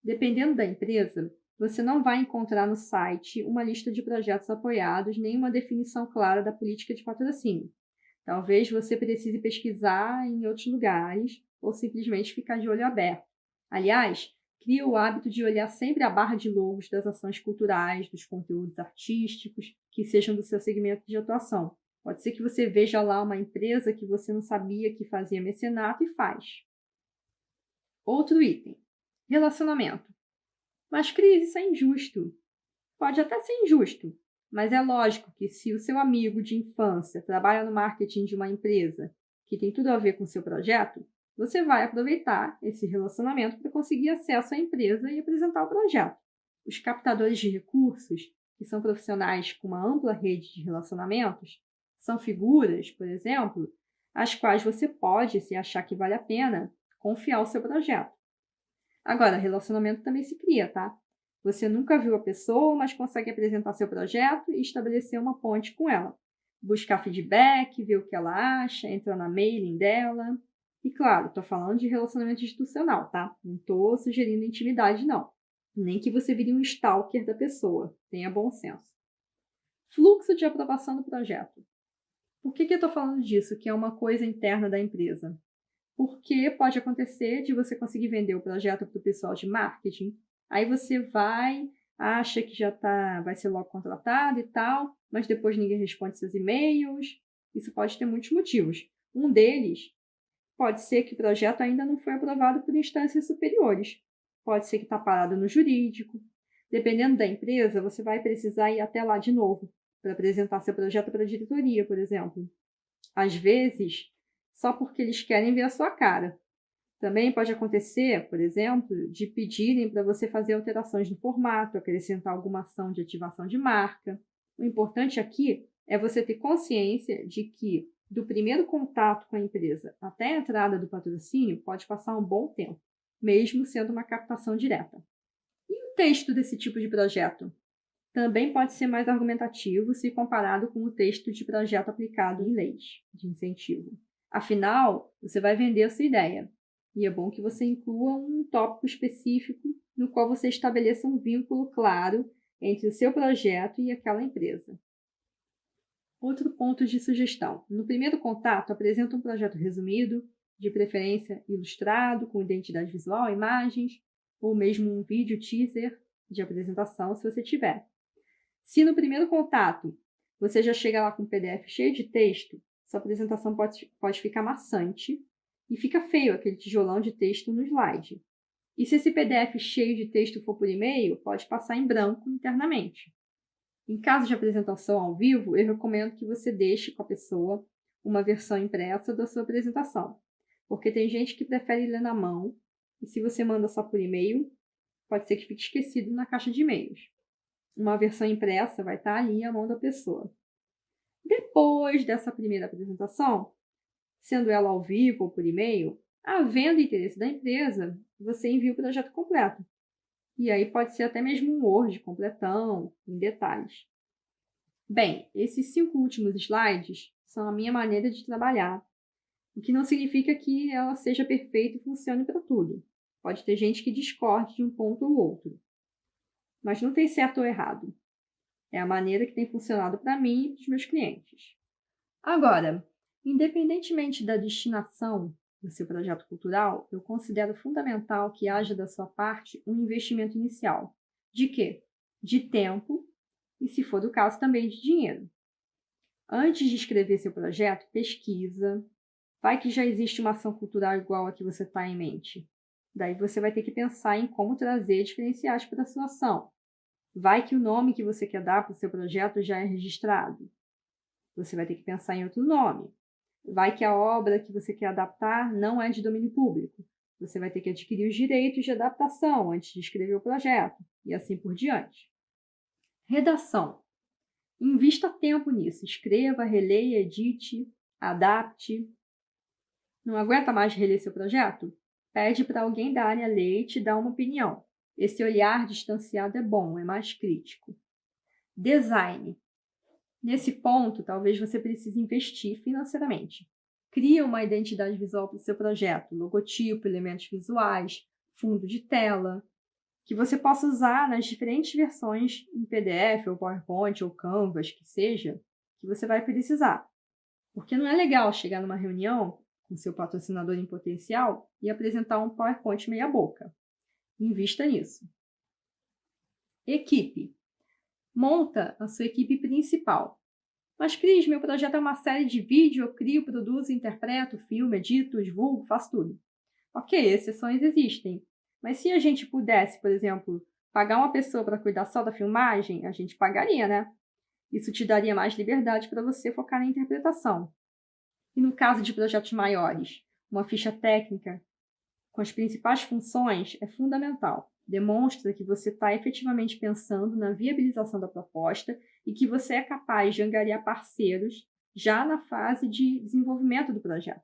Dependendo da empresa, você não vai encontrar no site uma lista de projetos apoiados nem uma definição clara da política de patrocínio. Talvez você precise pesquisar em outros lugares ou simplesmente ficar de olho aberto. Aliás, cria o hábito de olhar sempre a barra de logos das ações culturais, dos conteúdos artísticos que sejam do seu segmento de atuação. Pode ser que você veja lá uma empresa que você não sabia que fazia mecenato e faz. Outro item. Relacionamento. Mas, Cris, isso é injusto. Pode até ser injusto, mas é lógico que se o seu amigo de infância trabalha no marketing de uma empresa que tem tudo a ver com o seu projeto, você vai aproveitar esse relacionamento para conseguir acesso à empresa e apresentar o projeto. Os captadores de recursos, que são profissionais com uma ampla rede de relacionamentos, são figuras, por exemplo, às quais você pode, se achar que vale a pena, confiar o seu projeto. Agora, relacionamento também se cria, tá? Você nunca viu a pessoa, mas consegue apresentar seu projeto e estabelecer uma ponte com ela. Buscar feedback, ver o que ela acha, entrar na mailing dela. E claro, estou falando de relacionamento institucional, tá? Não estou sugerindo intimidade, não. Nem que você vire um stalker da pessoa. Tenha bom senso. Fluxo de aprovação do projeto. Por que eu estou falando disso, que é uma coisa interna da empresa? Porque pode acontecer de você conseguir vender o projeto para o pessoal de marketing, aí você acha que vai ser logo contratado e tal, mas depois ninguém responde seus e-mails. Isso pode ter muitos motivos. Um deles pode ser que o projeto ainda não foi aprovado por instâncias superiores. Pode ser que está parado no jurídico. Dependendo da empresa, você vai precisar ir até lá de novo para apresentar seu projeto para a diretoria, por exemplo. Às vezes, só porque eles querem ver a sua cara. Também pode acontecer, por exemplo, de pedirem para você fazer alterações no formato, acrescentar alguma ação de ativação de marca. O importante aqui é você ter consciência de que do primeiro contato com a empresa até a entrada do patrocínio pode passar um bom tempo, mesmo sendo uma captação direta. E o texto desse tipo de projeto? Também pode ser mais argumentativo se comparado com o texto de projeto aplicado em leis de incentivo. Afinal, você vai vender a sua ideia, e é bom que você inclua um tópico específico no qual você estabeleça um vínculo claro entre o seu projeto e aquela empresa. Outro ponto de sugestão. No primeiro contato, apresenta um projeto resumido, de preferência ilustrado, com identidade visual, imagens, ou mesmo um vídeo teaser de apresentação, se você tiver. Se no primeiro contato você já chega lá com um PDF cheio de texto, sua apresentação pode ficar maçante e fica feio aquele tijolão de texto no slide. E se esse PDF cheio de texto for por e-mail, pode passar em branco internamente. Em caso de apresentação ao vivo, eu recomendo que você deixe com a pessoa uma versão impressa da sua apresentação, porque tem gente que prefere ler na mão, e se você manda só por e-mail, pode ser que fique esquecido na caixa de e-mails. Uma versão impressa vai estar ali à mão da pessoa. Depois dessa primeira apresentação, sendo ela ao vivo ou por e-mail, havendo interesse da empresa, você envia o projeto completo. E aí pode ser até mesmo um Word completão, em detalhes. Bem, esses 5 últimos slides são a minha maneira de trabalhar, o que não significa que ela seja perfeita e funcione para tudo. Pode ter gente que discorde de um ponto ou outro. Mas não tem certo ou errado. É a maneira que tem funcionado para mim e para os meus clientes. Agora, independentemente da destinação do seu projeto cultural, eu considero fundamental que haja da sua parte um investimento inicial. De quê? De tempo e, se for do caso, também de dinheiro. Antes de escrever seu projeto, pesquisa. Vai que já existe uma ação cultural igual a que você está em mente. Daí você vai ter que pensar em como trazer diferenciais para a sua ação. Vai que o nome que você quer dar para o seu projeto já é registrado. Você vai ter que pensar em outro nome. Vai que a obra que você quer adaptar não é de domínio público. Você vai ter que adquirir os direitos de adaptação antes de escrever o projeto, e assim por diante. Redação. Invista tempo nisso. Escreva, releia, edite, adapte. Não aguenta mais reler seu projeto? Pede para alguém da área ler e te dar uma opinião. Esse olhar distanciado é bom, é mais crítico. Design. Nesse ponto, talvez você precise investir financeiramente. Cria uma identidade visual para o seu projeto, logotipo, elementos visuais, fundo de tela, que você possa usar nas diferentes versões em PDF, ou PowerPoint, ou Canvas, que seja, que você vai precisar. Porque não é legal chegar numa reunião com seu patrocinador em potencial e apresentar um PowerPoint meia boca. Invista nisso. Equipe. Monta a sua equipe principal. Mas, Cris, meu projeto é uma série de vídeo, eu crio, produzo, interpreto, filmo, edito, divulgo, faço tudo. Ok, exceções existem. Mas se a gente pudesse, por exemplo, pagar uma pessoa para cuidar só da filmagem, a gente pagaria, né? Isso te daria mais liberdade para você focar na interpretação. E no caso de projetos maiores, uma ficha técnica com as principais funções é fundamental. Demonstra que você está efetivamente pensando na viabilização da proposta e que você é capaz de angariar parceiros já na fase de desenvolvimento do projeto.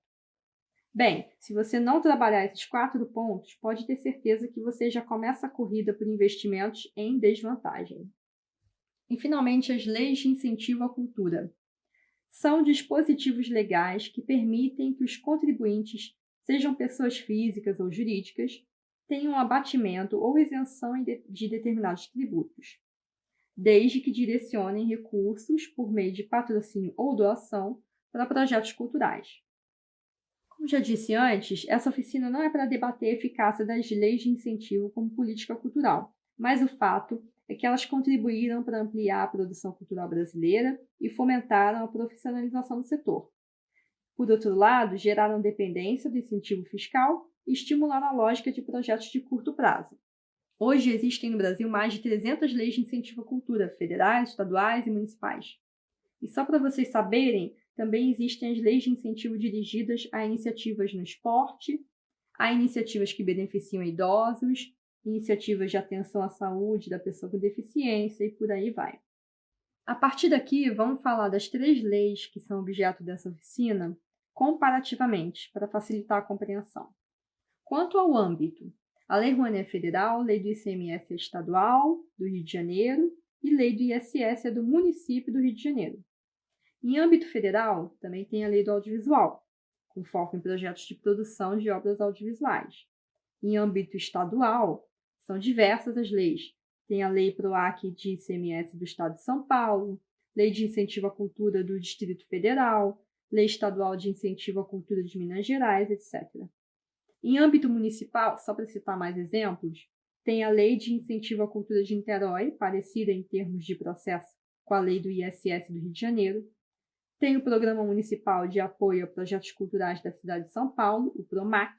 Bem, se você não trabalhar esses 4 pontos, pode ter certeza que você já começa a corrida por investimentos em desvantagem. E, finalmente, as leis de incentivo à cultura. São dispositivos legais que permitem que os contribuintes sejam pessoas físicas ou jurídicas, tenham abatimento ou isenção de determinados tributos, desde que direcionem recursos por meio de patrocínio ou doação para projetos culturais. Como já disse antes, essa oficina não é para debater a eficácia das leis de incentivo como política cultural, mas o fato é que elas contribuíram para ampliar a produção cultural brasileira e fomentaram a profissionalização do setor. Por outro lado, geraram dependência do incentivo fiscal e estimularam a lógica de projetos de curto prazo. Hoje existem no Brasil mais de 300 leis de incentivo à cultura, federais, estaduais e municipais. E só para vocês saberem, também existem as leis de incentivo dirigidas a iniciativas no esporte, a iniciativas que beneficiam idosos, iniciativas de atenção à saúde da pessoa com deficiência e por aí vai. A partir daqui, vamos falar das 3 leis que são objeto dessa oficina comparativamente, para facilitar a compreensão. Quanto ao âmbito, a Lei Rouanet é federal, Lei do ICMS é estadual, do Rio de Janeiro, e Lei do ISS é do município do Rio de Janeiro. Em âmbito federal, também tem a Lei do Audiovisual, com foco em projetos de produção de obras audiovisuais. Em âmbito estadual, são diversas as leis. Tem a Lei PROAC de ICMS do Estado de São Paulo, Lei de Incentivo à Cultura do Distrito Federal, Lei Estadual de Incentivo à Cultura de Minas Gerais, etc. Em âmbito municipal, só para citar mais exemplos, tem a Lei de Incentivo à Cultura de Niterói, parecida em termos de processo com a Lei do ISS do Rio de Janeiro. Tem o Programa Municipal de Apoio a Projetos Culturais da cidade de São Paulo, o PROMAC,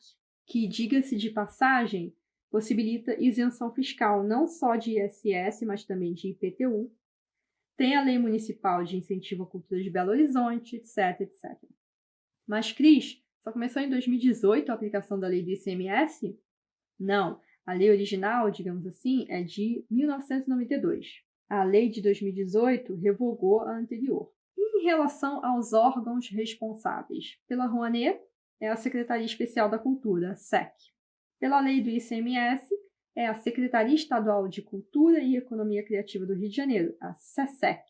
que, diga-se de passagem, possibilita isenção fiscal não só de ISS, mas também de IPTU. Tem a Lei Municipal de Incentivo à Cultura de Belo Horizonte, etc, etc. Mas, Cris, só começou em 2018 a aplicação da Lei do ICMS? Não, a lei original, digamos assim, é de 1992. A lei de 2018 revogou a anterior. Em relação aos órgãos responsáveis, pela Rouanet é a Secretaria Especial da Cultura, SEC. Pela lei do ICMS é a Secretaria Estadual de Cultura e Economia Criativa do Rio de Janeiro, a SESEC.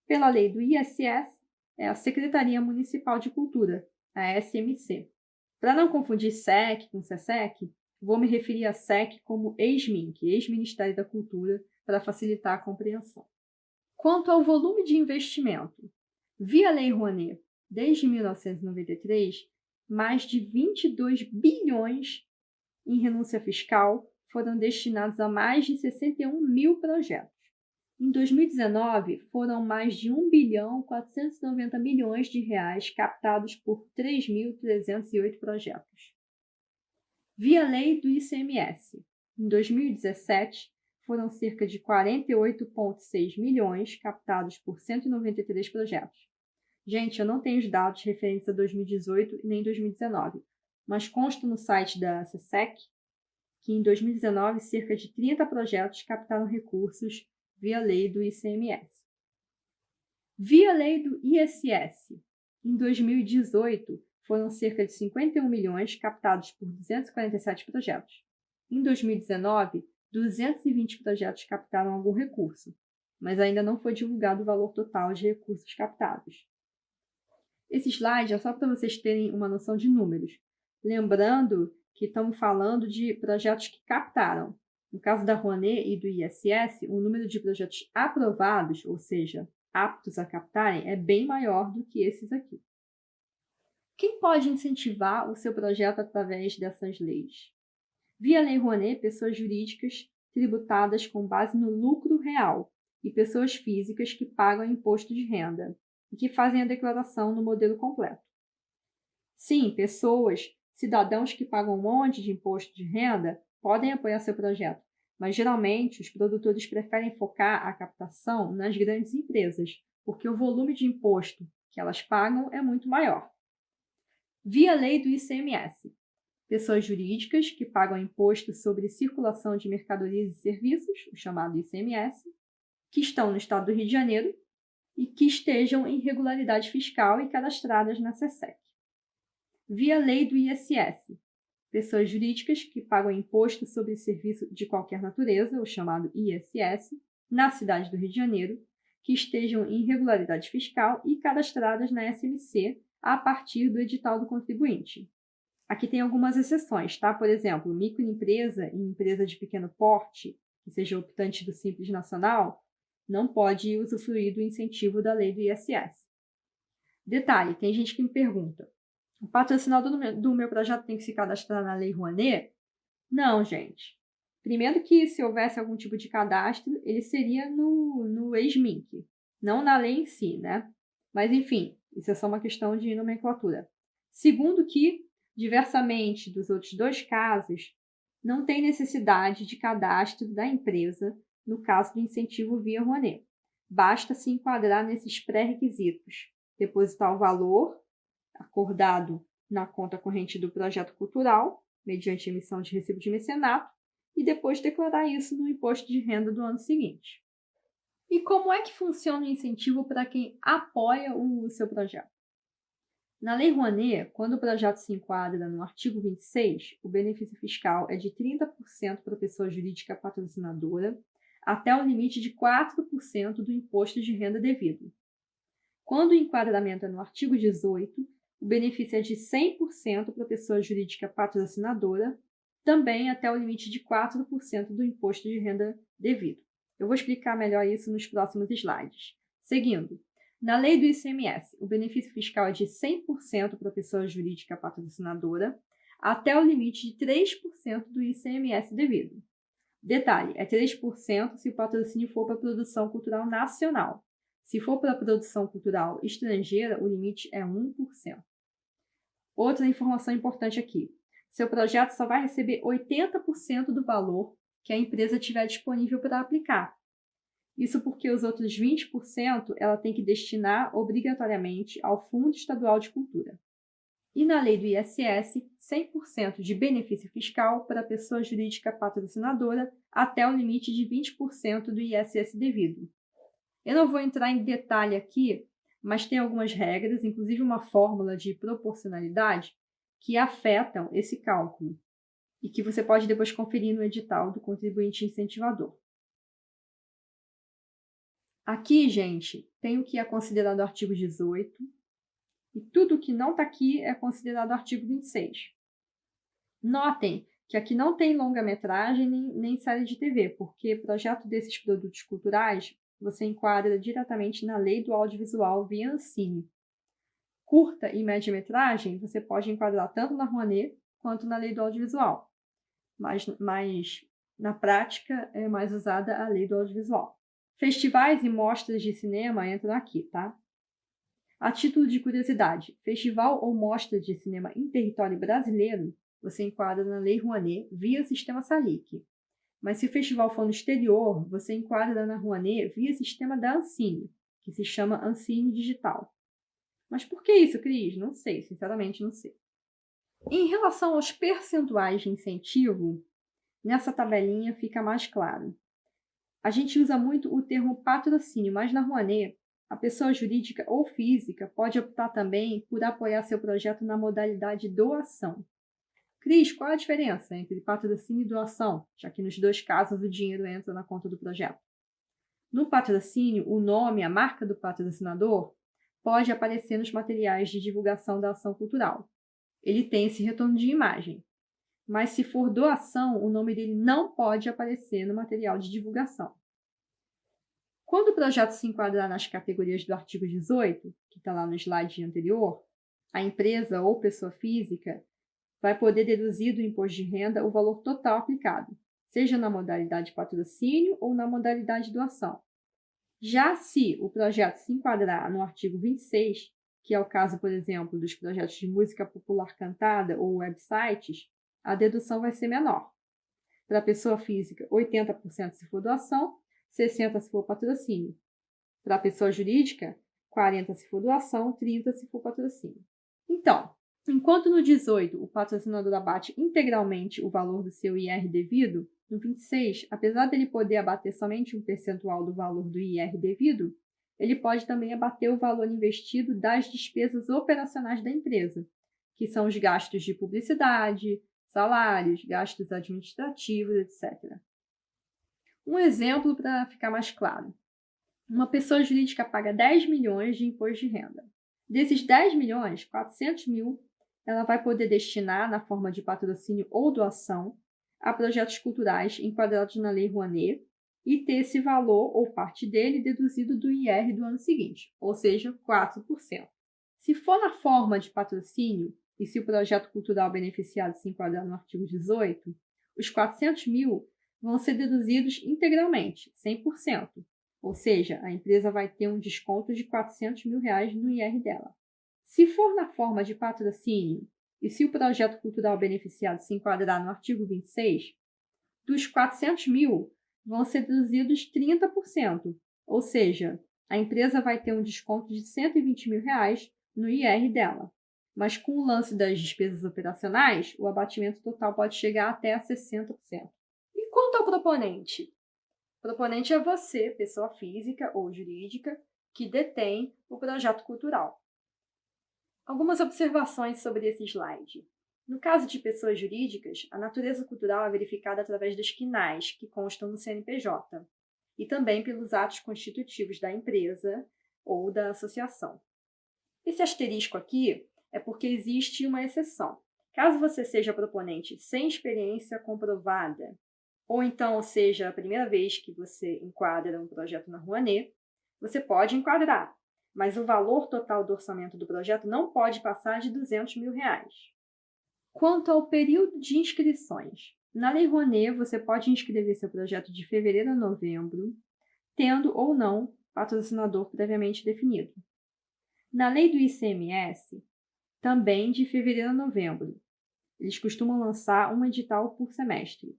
Pela lei do ISS é a Secretaria Municipal de Cultura, a SMC. Para não confundir SEC com SESEC, vou me referir a SEC como ex-MINC, ex-Ministério da Cultura, para facilitar a compreensão. Quanto ao volume de investimento, via Lei Rouanet, desde 1993, mais de 22 bilhões em renúncia fiscal foram destinados a mais de 61 mil projetos. Em 2019, foram mais de 1 bilhão 490 milhões de reais captados por 3.308 projetos. Via Lei do ICMS, em 2017, foram cerca de 48,6 milhões captados por 193 projetos. Gente, eu não tenho os dados referentes a 2018 nem 2019, mas consta no site da SESEC que em 2019 cerca de 30 projetos captaram recursos via lei do ICMS. Via lei do ISS, em 2018 foram cerca de 51 milhões captados por 247 projetos. Em 2019, 220 projetos captaram algum recurso, mas ainda não foi divulgado o valor total de recursos captados. Esse slide é só para vocês terem uma noção de números. Lembrando que estamos falando de projetos que captaram. No caso da Rouanet e do ISS, o número de projetos aprovados, ou seja, aptos a captarem, é bem maior do que esses aqui. Quem pode incentivar o seu projeto através dessas leis? Via Lei Rouanet, pessoas jurídicas tributadas com base no lucro real e pessoas físicas que pagam imposto de renda e que fazem a declaração no modelo completo. Sim, pessoas, cidadãos que pagam um monte de imposto de renda podem apoiar seu projeto, mas geralmente os produtores preferem focar a captação nas grandes empresas, porque o volume de imposto que elas pagam é muito maior. Via lei do ICMS, pessoas jurídicas que pagam imposto sobre circulação de mercadorias e serviços, o chamado ICMS, que estão no estado do Rio de Janeiro e que estejam em regularidade fiscal e cadastradas na SESEC. Via lei do ISS, pessoas jurídicas que pagam imposto sobre serviço de qualquer natureza, o chamado ISS, na cidade do Rio de Janeiro, que estejam em regularidade fiscal e cadastradas na SMC a partir do edital do contribuinte. Aqui tem algumas exceções, tá? Por exemplo, microempresa e empresa de pequeno porte, que seja optante do Simples Nacional, não pode usufruir do incentivo da lei do ISS. Detalhe, tem gente que me pergunta, o patrocinador do meu projeto tem que se cadastrar na Lei Rouanet? Não, gente. Primeiro que se houvesse algum tipo de cadastro, ele seria no ex-MINC, não na lei em si, né? Mas, enfim, isso é só uma questão de nomenclatura. Segundo que, diversamente dos outros dois casos, não tem necessidade de cadastro da empresa no caso do incentivo via Rouanet. Basta se enquadrar nesses pré-requisitos, depositar o valor acordado na conta corrente do projeto cultural, mediante emissão de recibo de mecenato, e depois declarar isso no imposto de renda do ano seguinte. E como é que funciona o incentivo para quem apoia o seu projeto? Na Lei Rouanet, quando o projeto se enquadra no artigo 26, o benefício fiscal é de 30% para a pessoa jurídica patrocinadora, até o limite de 4% do imposto de renda devido. Quando o enquadramento é no artigo 18, o benefício é de 100% para a pessoa jurídica patrocinadora, também até o limite de 4% do imposto de renda devido. Eu vou explicar melhor isso nos próximos slides. Seguindo, na lei do ICMS, o benefício fiscal é de 100% para a pessoa jurídica patrocinadora, até o limite de 3% do ICMS devido. Detalhe, é 3% se o patrocínio for para produção cultural nacional. Se for para produção cultural estrangeira, o limite é 1%. Outra informação importante aqui. Seu projeto só vai receber 80% do valor que a empresa tiver disponível para aplicar. Isso porque os outros 20% ela tem que destinar obrigatoriamente ao Fundo Estadual de Cultura. E na lei do ISS, 100% de benefício fiscal para a pessoa jurídica patrocinadora até o limite de 20% do ISS devido. Eu não vou entrar em detalhe aqui, mas tem algumas regras, inclusive uma fórmula de proporcionalidade, que afetam esse cálculo e que você pode depois conferir no edital do contribuinte incentivador. Aqui, gente, tem o que é considerado artigo 18 e tudo que não está aqui é considerado artigo 26. Notem que aqui não tem longa-metragem nem série de TV, porque projeto desses produtos culturais você enquadra diretamente na lei do audiovisual via Ancine. Curta e média-metragem você pode enquadrar tanto na Rouanet quanto na lei do audiovisual, mas na prática é mais usada a lei do audiovisual. Festivais e mostras de cinema entram aqui, tá? A título de curiosidade, festival ou mostra de cinema em território brasileiro você enquadra na Lei Rouanet via Sistema Salic. Mas se o festival for no exterior, você enquadra na Rouanet via sistema da Ancine, que se chama Ancine Digital. Mas por que isso, Cris? Não sei, sinceramente não sei. Em relação aos percentuais de incentivo, nessa tabelinha fica mais claro. A gente usa muito o termo patrocínio, mas na Rouanet, a pessoa jurídica ou física pode optar também por apoiar seu projeto na modalidade doação. Cris, qual é a diferença entre patrocínio e doação, já que nos dois casos o dinheiro entra na conta do projeto? No patrocínio, o nome, a marca do patrocinador, pode aparecer nos materiais de divulgação da ação cultural. Ele tem esse retorno de imagem. Mas se for doação, o nome dele não pode aparecer no material de divulgação. Quando o projeto se enquadrar nas categorias do artigo 18, que está lá no slide anterior, a empresa ou pessoa física vai poder deduzir do imposto de renda o valor total aplicado, seja na modalidade patrocínio ou na modalidade doação. Já se o projeto se enquadrar no artigo 26, que é o caso, por exemplo, dos projetos de música popular cantada ou websites, a dedução vai ser menor. Para a pessoa física, 80% se for doação, 60% se for patrocínio. Para a pessoa jurídica, 40% se for doação, 30% se for patrocínio. Então, enquanto no 18 o patrocinador abate integralmente o valor do seu IR devido, no 26, apesar dele poder abater somente um percentual do valor do IR devido, ele pode também abater o valor investido das despesas operacionais da empresa, que são os gastos de publicidade, salários, gastos administrativos, etc. Um exemplo para ficar mais claro. Uma pessoa jurídica paga 10 milhões de imposto de renda. Desses 10 milhões, 400 mil ela vai poder destinar, na forma de patrocínio ou doação, a projetos culturais enquadrados na Lei Rouanet e ter esse valor ou parte dele deduzido do IR do ano seguinte, ou seja, 4%. Se for na forma de patrocínio e se o projeto cultural beneficiado se enquadrar no artigo 18, os 400 mil vão ser deduzidos integralmente, 100%. Ou seja, a empresa vai ter um desconto de R$ 400 mil no IR dela. Se for na forma de patrocínio e se o projeto cultural beneficiado se enquadrar no artigo 26, dos 400 mil vão ser deduzidos 30%, ou seja, a empresa vai ter um desconto de R$ 120 mil no IR dela. Mas com o lance das despesas operacionais, o abatimento total pode chegar até a 60%. E quanto ao proponente? O proponente é você, pessoa física ou jurídica, que detém o projeto cultural. Algumas observações sobre esse slide. No caso de pessoas jurídicas, a natureza cultural é verificada através dos quinais que constam no CNPJ e também pelos atos constitutivos da empresa ou da associação. Esse asterisco aqui é porque existe uma exceção. Caso você seja proponente sem experiência comprovada, ou então seja a primeira vez que você enquadra um projeto na Rouanet, você pode enquadrar, mas o valor total do orçamento do projeto não pode passar de R$ 200 mil. Quanto ao período de inscrições, na Lei Rouanet você pode inscrever seu projeto de fevereiro a novembro, tendo ou não patrocinador previamente definido. Na lei do ICMS, também de fevereiro a novembro. Eles costumam lançar um edital por semestre.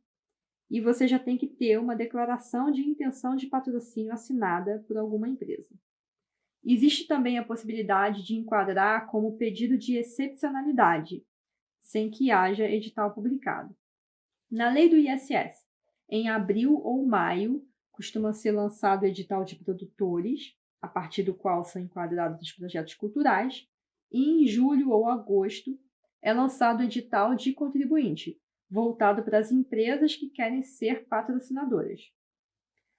E você já tem que ter uma declaração de intenção de patrocínio assinada por alguma empresa. Existe também a possibilidade de enquadrar como pedido de excepcionalidade, sem que haja edital publicado. Na lei do ISS, em abril ou maio, costuma ser lançado o edital de produtores, a partir do qual são enquadrados os projetos culturais, e em julho ou agosto é lançado o edital de contribuinte, voltado para as empresas que querem ser patrocinadoras.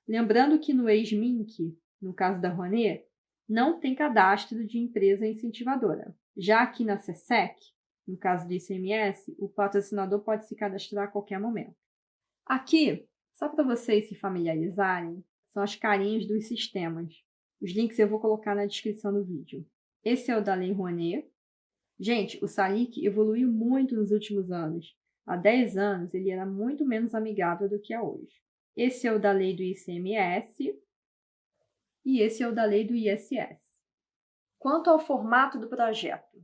Lembrando que no ex-MINC, no caso da Rouanet, não tem cadastro de empresa incentivadora. Já aqui na SESEC, no caso do ICMS, o patrocinador pode se cadastrar a qualquer momento. Aqui, só para vocês se familiarizarem, são as carinhas dos sistemas. Os links eu vou colocar na descrição do vídeo. Esse é o da Lei Rouanet. Gente, o SALIC evoluiu muito nos últimos anos. Há 10 anos, ele era muito menos amigável do que é hoje. Esse é o da lei do ICMS e esse é o da lei do ISS. Quanto ao formato do projeto,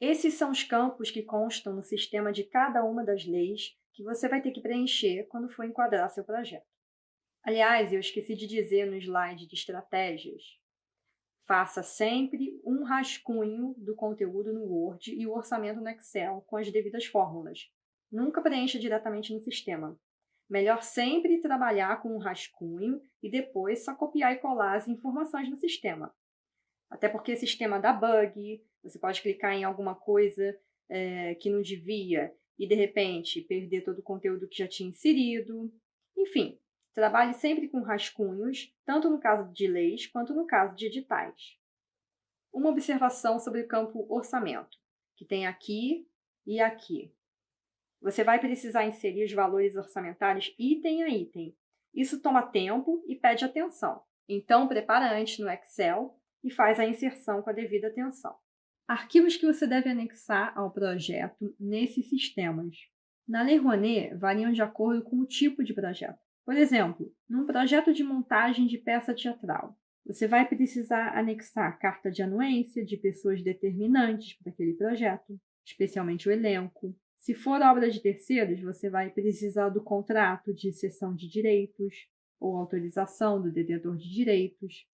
esses são os campos que constam no sistema de cada uma das leis que você vai ter que preencher quando for enquadrar seu projeto. Aliás, eu esqueci de dizer no slide de estratégias, faça sempre um rascunho do conteúdo no Word e o orçamento no Excel com as devidas fórmulas. Nunca preencha diretamente no sistema. Melhor sempre trabalhar com um rascunho e depois só copiar e colar as informações no sistema. Até porque o sistema dá bug, você pode clicar em alguma coisa que não devia e, de repente, perder todo o conteúdo que já tinha inserido. Enfim, trabalhe sempre com rascunhos, tanto no caso de leis quanto no caso de editais. Uma observação sobre o campo orçamento, que tem aqui e aqui. Você vai precisar inserir os valores orçamentários item a item. Isso toma tempo e pede atenção. Então, prepara antes no Excel e faz a inserção com a devida atenção. Arquivos que você deve anexar ao projeto nesses sistemas. Na Lei Rouanet, variam de acordo com o tipo de projeto. Por exemplo, num projeto de montagem de peça teatral, você vai precisar anexar carta de anuência de pessoas determinantes para aquele projeto, especialmente o elenco. Se for obra de terceiros, você vai precisar do contrato de cessão de direitos ou autorização do detentor de direitos.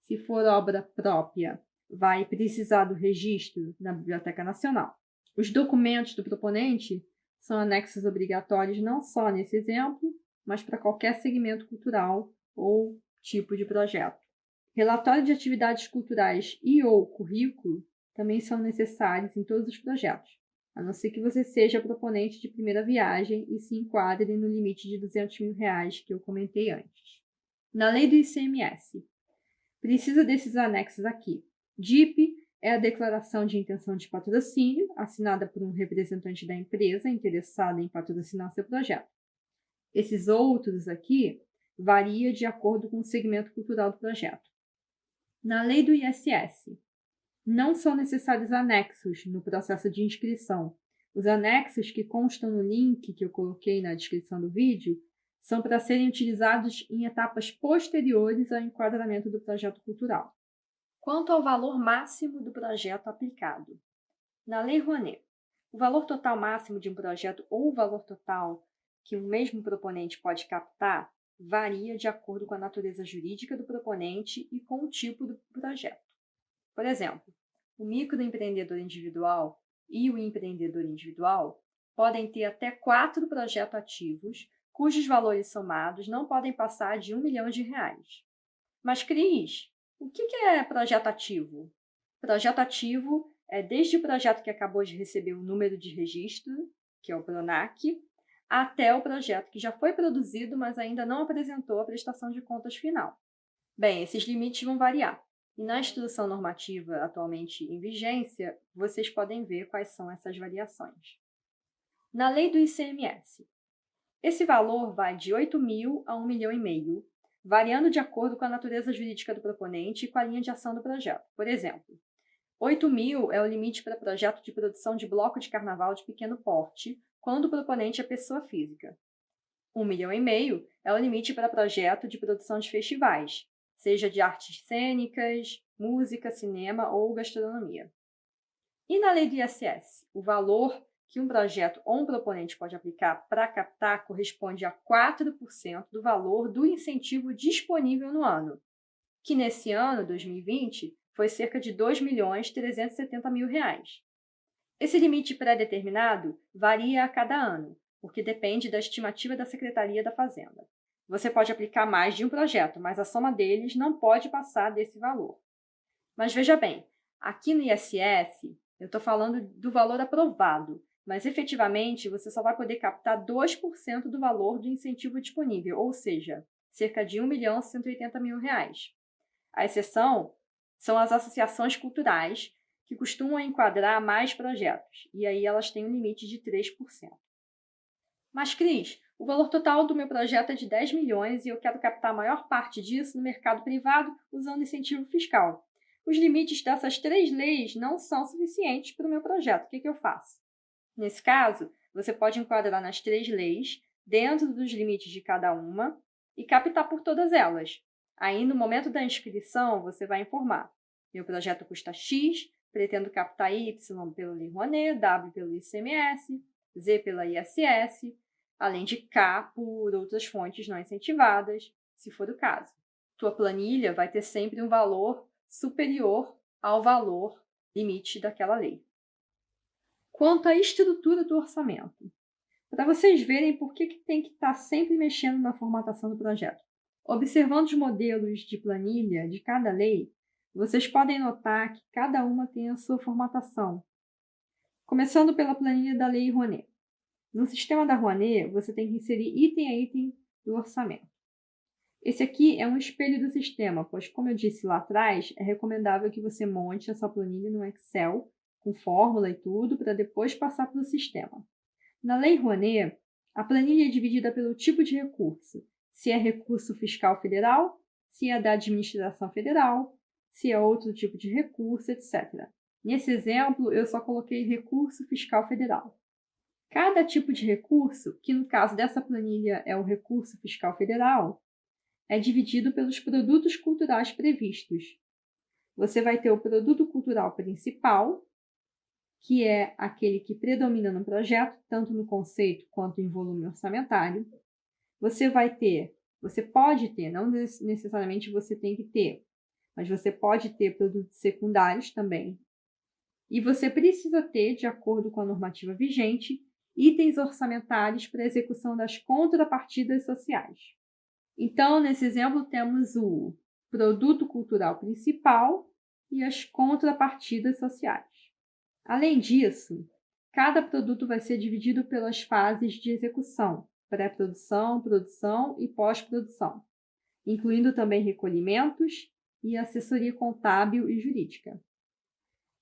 Se for obra própria, vai precisar do registro na Biblioteca Nacional. Os documentos do proponente são anexos obrigatórios não só nesse exemplo, mas para qualquer segmento cultural ou tipo de projeto. Relatório de atividades culturais e ou currículo também são necessários em todos os projetos, a não ser que você seja proponente de primeira viagem e se enquadre no limite de R$ 200 mil que eu comentei antes. Na lei do ICMS, precisa desses anexos aqui: DIP, é a declaração de intenção de patrocínio, assinada por um representante da empresa interessada em patrocinar seu projeto. Esses outros aqui varia de acordo com o segmento cultural do projeto. Na lei do ISS, não são necessários anexos no processo de inscrição. Os anexos que constam no link que eu coloquei na descrição do vídeo são para serem utilizados em etapas posteriores ao enquadramento do projeto cultural. Quanto ao valor máximo do projeto aplicado. Na Lei Rouanet, o valor total máximo de um projeto ou o valor total que um mesmo proponente pode captar varia de acordo com a natureza jurídica do proponente e com o tipo do projeto. Por exemplo, o microempreendedor individual e o empreendedor individual podem ter até 4 projetos ativos, cujos valores somados não podem passar de R$ 1 milhão. Mas, Cris, o que é projeto ativo? Projeto ativo é desde o projeto que acabou de receber o número de registro, que é o PRONAC, até o projeto que já foi produzido, mas ainda não apresentou a prestação de contas final. Bem, esses limites vão variar. E na instrução normativa atualmente em vigência, vocês podem ver quais são essas variações. Na lei do ICMS, esse valor vai de 8 mil a 1,5 milhão, variando de acordo com a natureza jurídica do proponente e com a linha de ação do projeto. Por exemplo, 8 mil é o limite para projeto de produção de bloco de carnaval de pequeno porte, quando o proponente é pessoa física. 1,5 milhão é o limite para projeto de produção de festivais, seja de artes cênicas, música, cinema ou gastronomia. E na lei do ISS, o valor que um projeto ou um proponente pode aplicar para captar corresponde a 4% do valor do incentivo disponível no ano, que nesse ano, 2020, foi cerca de R$ 2.370.000. Esse limite pré-determinado varia a cada ano, porque depende da estimativa da Secretaria da Fazenda. Você pode aplicar mais de um projeto, mas a soma deles não pode passar desse valor. Mas veja bem, aqui no ISS, eu estou falando do valor aprovado, mas efetivamente você só vai poder captar 2% do valor do incentivo disponível, ou seja, cerca de R$ 1.180.000. A exceção são as associações culturais, que costumam enquadrar mais projetos, e aí elas têm um limite de 3%. Mas, Cris, o valor total do meu projeto é de 10 milhões e eu quero captar a maior parte disso no mercado privado usando incentivo fiscal. Os limites dessas 3 leis não são suficientes para o meu projeto. O que eu faço? Nesse caso, você pode enquadrar nas 3 leis, dentro dos limites de cada uma, e captar por todas elas. Aí, no momento da inscrição, você vai informar: meu projeto custa X, pretendo captar Y pelo Lei Rouanet, W pelo ICMS, Z pela ISS, além de K por outras fontes não incentivadas, se for o caso. Tua planilha vai ter sempre um valor superior ao valor limite daquela lei. Quanto à estrutura do orçamento, para vocês verem por que tem que estar sempre mexendo na formatação do projeto. Observando os modelos de planilha de cada lei, vocês podem notar que cada uma tem a sua formatação. Começando pela planilha da Lei Rouanet. No sistema da Rouanet, você tem que inserir item a item do orçamento. Esse aqui é um espelho do sistema, pois, como eu disse lá atrás, é recomendável que você monte essa planilha no Excel, com fórmula e tudo, para depois passar para o sistema. Na Lei Rouanet, a planilha é dividida pelo tipo de recurso, se é recurso fiscal federal, se é da administração federal, se é outro tipo de recurso, etc. Nesse exemplo, eu só coloquei recurso fiscal federal. Cada tipo de recurso, que no caso dessa planilha é o recurso fiscal federal, é dividido pelos produtos culturais previstos. Você vai ter o produto cultural principal, que é aquele que predomina no projeto, tanto no conceito quanto em volume orçamentário. Você pode ter, não necessariamente você tem que ter, mas você pode ter produtos secundários também. E você precisa ter, de acordo com a normativa vigente, itens orçamentários para execução das contrapartidas sociais. Então, nesse exemplo, temos o produto cultural principal e as contrapartidas sociais. Além disso, cada produto vai ser dividido pelas fases de execução, pré-produção, produção e pós-produção, incluindo também recolhimentos e assessoria contábil e jurídica.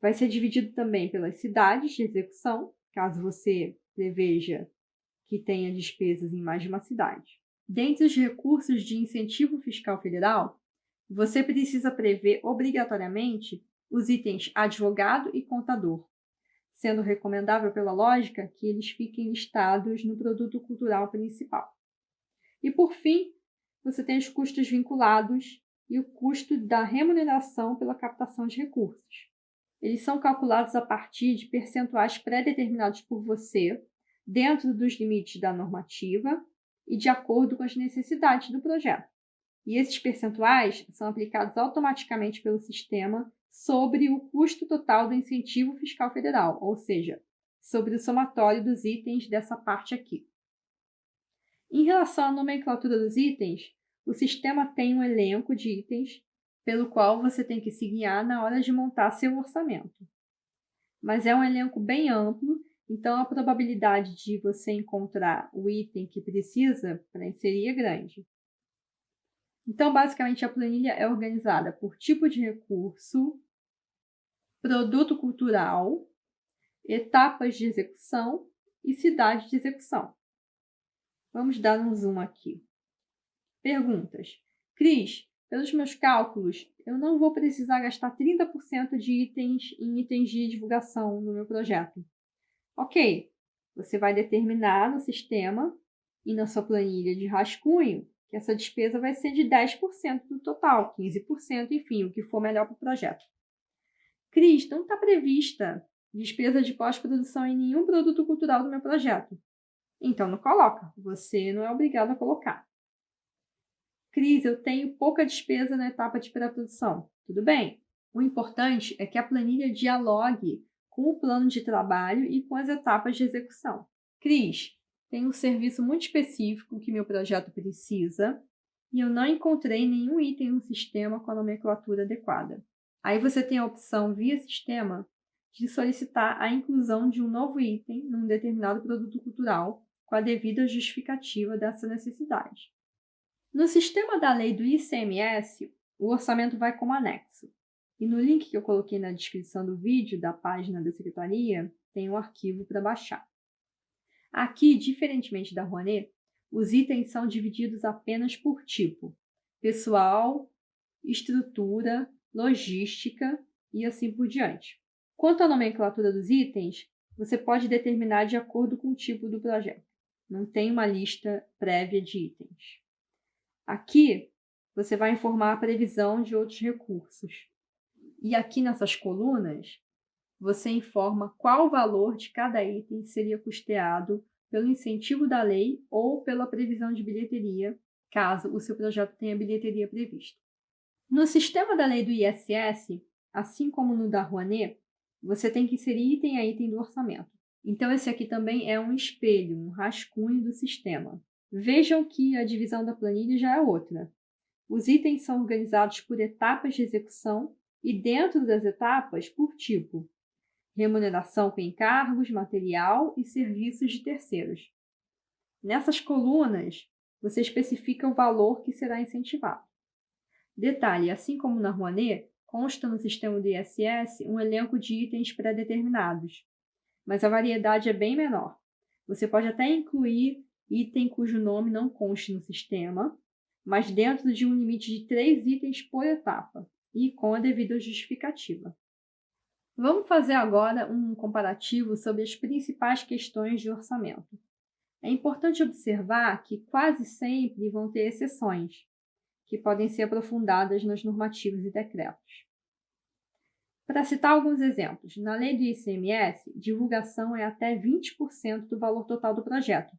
Vai ser dividido também pelas cidades de execução, caso você preveja que tenha despesas em mais de uma cidade. Dentre os recursos de incentivo fiscal federal, você precisa prever obrigatoriamente os itens advogado e contador, sendo recomendável pela lógica que eles fiquem listados no produto cultural principal. E, por fim, você tem os custos vinculados e o custo da remuneração pela captação de recursos. Eles são calculados a partir de percentuais pré-determinados por você, dentro dos limites da normativa e de acordo com as necessidades do projeto. E esses percentuais são aplicados automaticamente pelo sistema sobre o custo total do incentivo fiscal federal, ou seja, sobre o somatório dos itens dessa parte aqui. Em relação à nomenclatura dos itens, o sistema tem um elenco de itens pelo qual você tem que se guiar na hora de montar seu orçamento. Mas é um elenco bem amplo, então a probabilidade de você encontrar o item que precisa para inserir é grande. Então, basicamente, a planilha é organizada por tipo de recurso, produto cultural, etapas de execução e cidade de execução. Vamos dar um zoom aqui. Perguntas. Cris, pelos meus cálculos, eu não vou precisar gastar 30% de itens em itens de divulgação no meu projeto. Ok, você vai determinar no sistema e na sua planilha de rascunho que essa despesa vai ser de 10% do total, 15%, enfim, o que for melhor para o projeto. Cris, não está prevista despesa de pós-produção em nenhum produto cultural do meu projeto. Então não coloca, você não é obrigado a colocar. Cris, eu tenho pouca despesa na etapa de pré-produção. Tudo bem. O importante é que a planilha dialogue com o plano de trabalho e com as etapas de execução. Cris, tem um serviço muito específico que meu projeto precisa e eu não encontrei nenhum item no sistema com a nomenclatura adequada. Aí você tem a opção via sistema de solicitar a inclusão de um novo item num determinado produto cultural com a devida justificativa dessa necessidade. No sistema da lei do ICMS, o orçamento vai como anexo. E no link que eu coloquei na descrição do vídeo da página da Secretaria, tem um arquivo para baixar. Aqui, diferentemente da Rouanet, os itens são divididos apenas por tipo: pessoal, estrutura, logística e assim por diante. Quanto à nomenclatura dos itens, você pode determinar de acordo com o tipo do projeto. Não tem uma lista prévia de itens. Aqui, você vai informar a previsão de outros recursos. E aqui nessas colunas, você informa qual valor de cada item seria custeado pelo incentivo da lei ou pela previsão de bilheteria, caso o seu projeto tenha bilheteria prevista. No sistema da lei do ISS, assim como no da Rouanet, você tem que inserir item a item do orçamento. Então, esse aqui também é um espelho, um rascunho do sistema. Vejam que a divisão da planilha já é outra. Os itens são organizados por etapas de execução e, dentro das etapas, por tipo: remuneração com encargos, material e serviços de terceiros. Nessas colunas, você especifica o valor que será incentivado. Detalhe, assim como na Rouanet, consta no sistema do ISS um elenco de itens pré-determinados, mas a variedade é bem menor. Você pode até incluir item cujo nome não conste no sistema, mas dentro de um limite de 3 itens por etapa e com a devida justificativa. Vamos fazer agora um comparativo sobre as principais questões de orçamento. É importante observar que quase sempre vão ter exceções, que podem ser aprofundadas nas normativas e decretos. Para citar alguns exemplos, na lei do ICMS, divulgação é até 20% do valor total do projeto.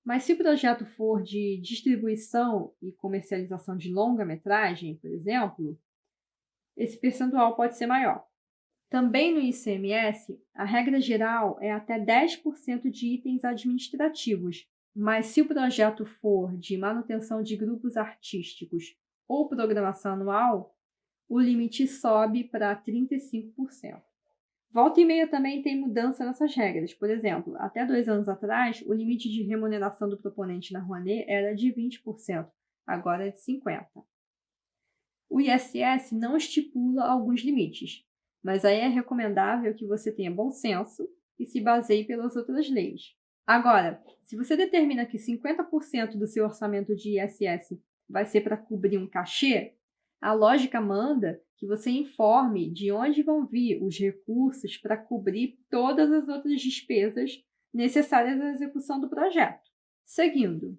Mas se o projeto for de distribuição e comercialização de longa-metragem, por exemplo, esse percentual pode ser maior. Também no ICMS, a regra geral é até 10% de itens administrativos, mas se o projeto for de manutenção de grupos artísticos ou programação anual, o limite sobe para 35%. Volta e meia também tem mudança nessas regras. Por exemplo, até 2 anos atrás, o limite de remuneração do proponente na Rouanet era de 20%, agora é de 50%. O ISS não estipula alguns limites, mas aí é recomendável que você tenha bom senso e se baseie pelas outras leis. Agora, se você determina que 50% do seu orçamento de ISS vai ser para cobrir um cachê, a lógica manda que você informe de onde vão vir os recursos para cobrir todas as outras despesas necessárias à execução do projeto. Seguindo,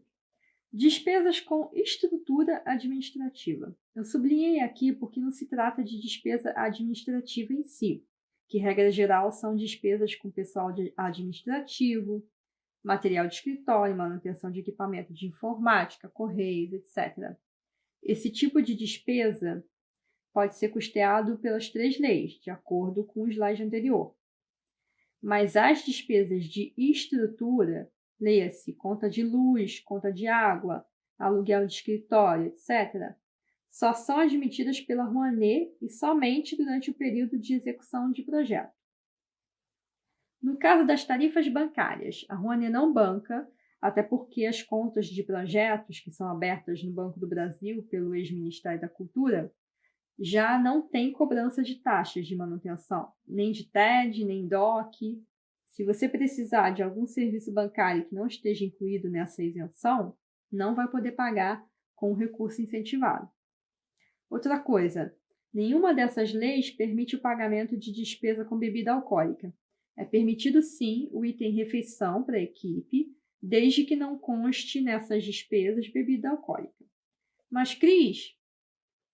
despesas com estrutura administrativa. Eu sublinhei aqui porque não se trata de despesa administrativa em si, que, regra geral, são despesas com pessoal administrativo, material de escritório, manutenção de equipamento de informática, correios, etc. Esse tipo de despesa pode ser custeado pelas 3 leis, de acordo com o slide anterior. Mas as despesas de estrutura, leia-se conta de luz, conta de água, aluguel de escritório, etc., só são admitidas pela Rouanet e somente durante o período de execução de projeto. No caso das tarifas bancárias, a Rouanet não banca, até porque as contas de projetos que são abertas no Banco do Brasil pelo ex-Ministério da Cultura já não têm cobrança de taxas de manutenção, nem de TED, nem DOC. Se você precisar de algum serviço bancário que não esteja incluído nessa isenção, não vai poder pagar com o recurso incentivado. Outra coisa, nenhuma dessas leis permite o pagamento de despesa com bebida alcoólica. É permitido, sim, o item refeição para a equipe, desde que não conste nessas despesas bebida alcoólica. Mas, Cris,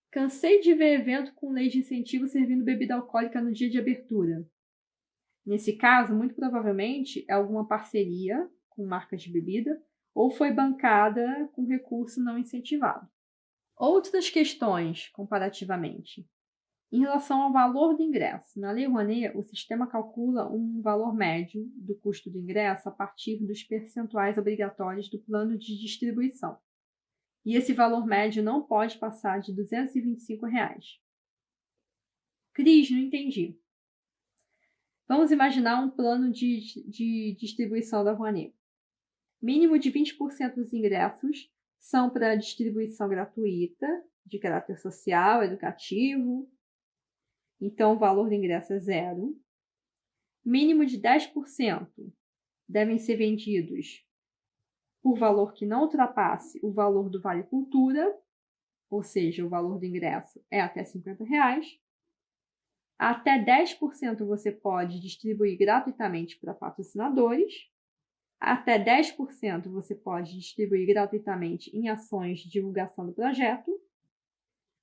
cansei de ver evento com lei de incentivo servindo bebida alcoólica no dia de abertura. Nesse caso, muito provavelmente, é alguma parceria com marca de bebida ou foi bancada com recurso não incentivado. Outras questões, comparativamente. Em relação ao valor do ingresso, na Lei Rouanet, o sistema calcula um valor médio do custo do ingresso a partir dos percentuais obrigatórios do plano de distribuição. E esse valor médio não pode passar de R$ 225. Cris, não entendi. Vamos imaginar um plano de distribuição da Rouanet. Mínimo de 20% dos ingressos são para distribuição gratuita, de caráter social, educativo. Então, o valor do ingresso é 0. Mínimo de 10% devem ser vendidos por valor que não ultrapasse o valor do Vale Cultura, ou seja, o valor do ingresso é até R$ 50. Até 10% você pode distribuir gratuitamente para patrocinadores. Até 10% você pode distribuir gratuitamente em ações de divulgação do projeto.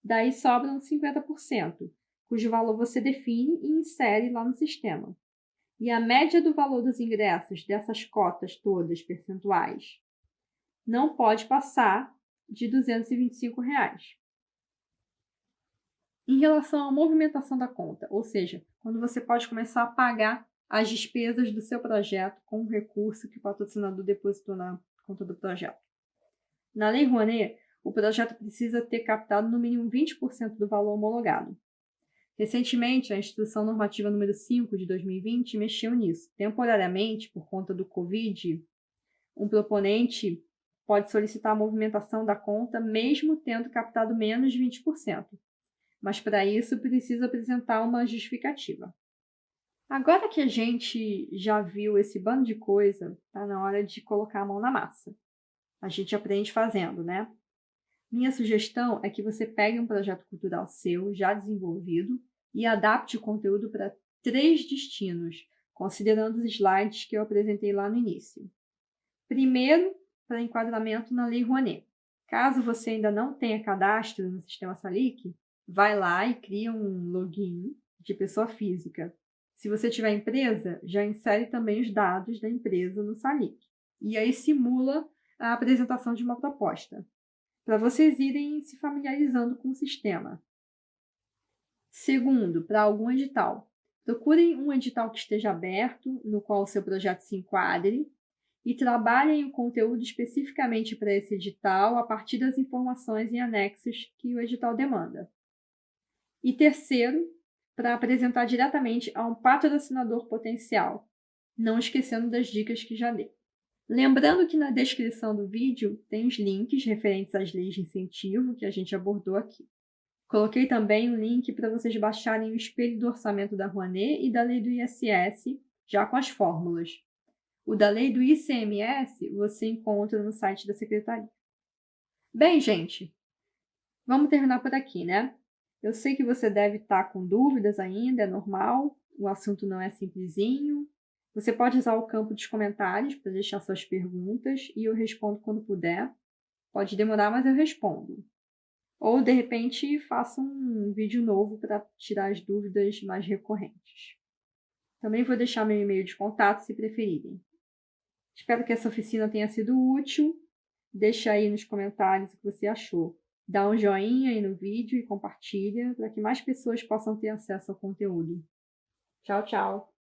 Daí sobram 50%, cujo valor você define e insere lá no sistema. E a média do valor dos ingressos dessas cotas todas percentuais não pode passar de R$ 225. Em relação à movimentação da conta, ou seja, quando você pode começar a pagar as despesas do seu projeto com o recurso que o patrocinador depositou na conta do projeto. Na Lei Rouanet, o projeto precisa ter captado no mínimo 20% do valor homologado. Recentemente, a Instrução Normativa número 5 de 2020 mexeu nisso. Temporariamente, por conta do Covid, um proponente pode solicitar a movimentação da conta mesmo tendo captado menos de 20%. Mas para isso precisa apresentar uma justificativa. Agora que a gente já viu esse bando de coisa, está na hora de colocar a mão na massa. A gente aprende fazendo, né? Minha sugestão é que você pegue um projeto cultural seu, já desenvolvido, e adapte o conteúdo para 3 destinos, considerando os slides que eu apresentei lá no início. Primeiro, para enquadramento na Lei Rouanet. Caso você ainda não tenha cadastro no Sistema Salic, vai lá e cria um login de pessoa física. Se você tiver empresa, já insere também os dados da empresa no Salic. E aí simula a apresentação de uma proposta, para vocês irem se familiarizando com o sistema. Segundo, para algum edital. Procurem um edital que esteja aberto, no qual o seu projeto se enquadre, e trabalhem o conteúdo especificamente para esse edital a partir das informações em anexos que o edital demanda. E terceiro, para apresentar diretamente a um patrocinador potencial, não esquecendo das dicas que já dei. Lembrando que na descrição do vídeo tem os links referentes às leis de incentivo que a gente abordou aqui. Coloquei também o link para vocês baixarem o espelho do orçamento da Rouanet e da lei do ISS, já com as fórmulas. O da lei do ICMS você encontra no site da Secretaria. Bem, gente, vamos terminar por aqui, né? Eu sei que você deve estar com dúvidas ainda, é normal, o assunto não é simplesinho. Você pode usar o campo dos comentários para deixar suas perguntas e eu respondo quando puder. Pode demorar, mas eu respondo. Ou, de repente, faça um vídeo novo para tirar as dúvidas mais recorrentes. Também vou deixar meu e-mail de contato se preferirem. Espero que essa oficina tenha sido útil. Deixa aí nos comentários o que você achou. Dá um joinha aí no vídeo e compartilha para que mais pessoas possam ter acesso ao conteúdo. Tchau, tchau!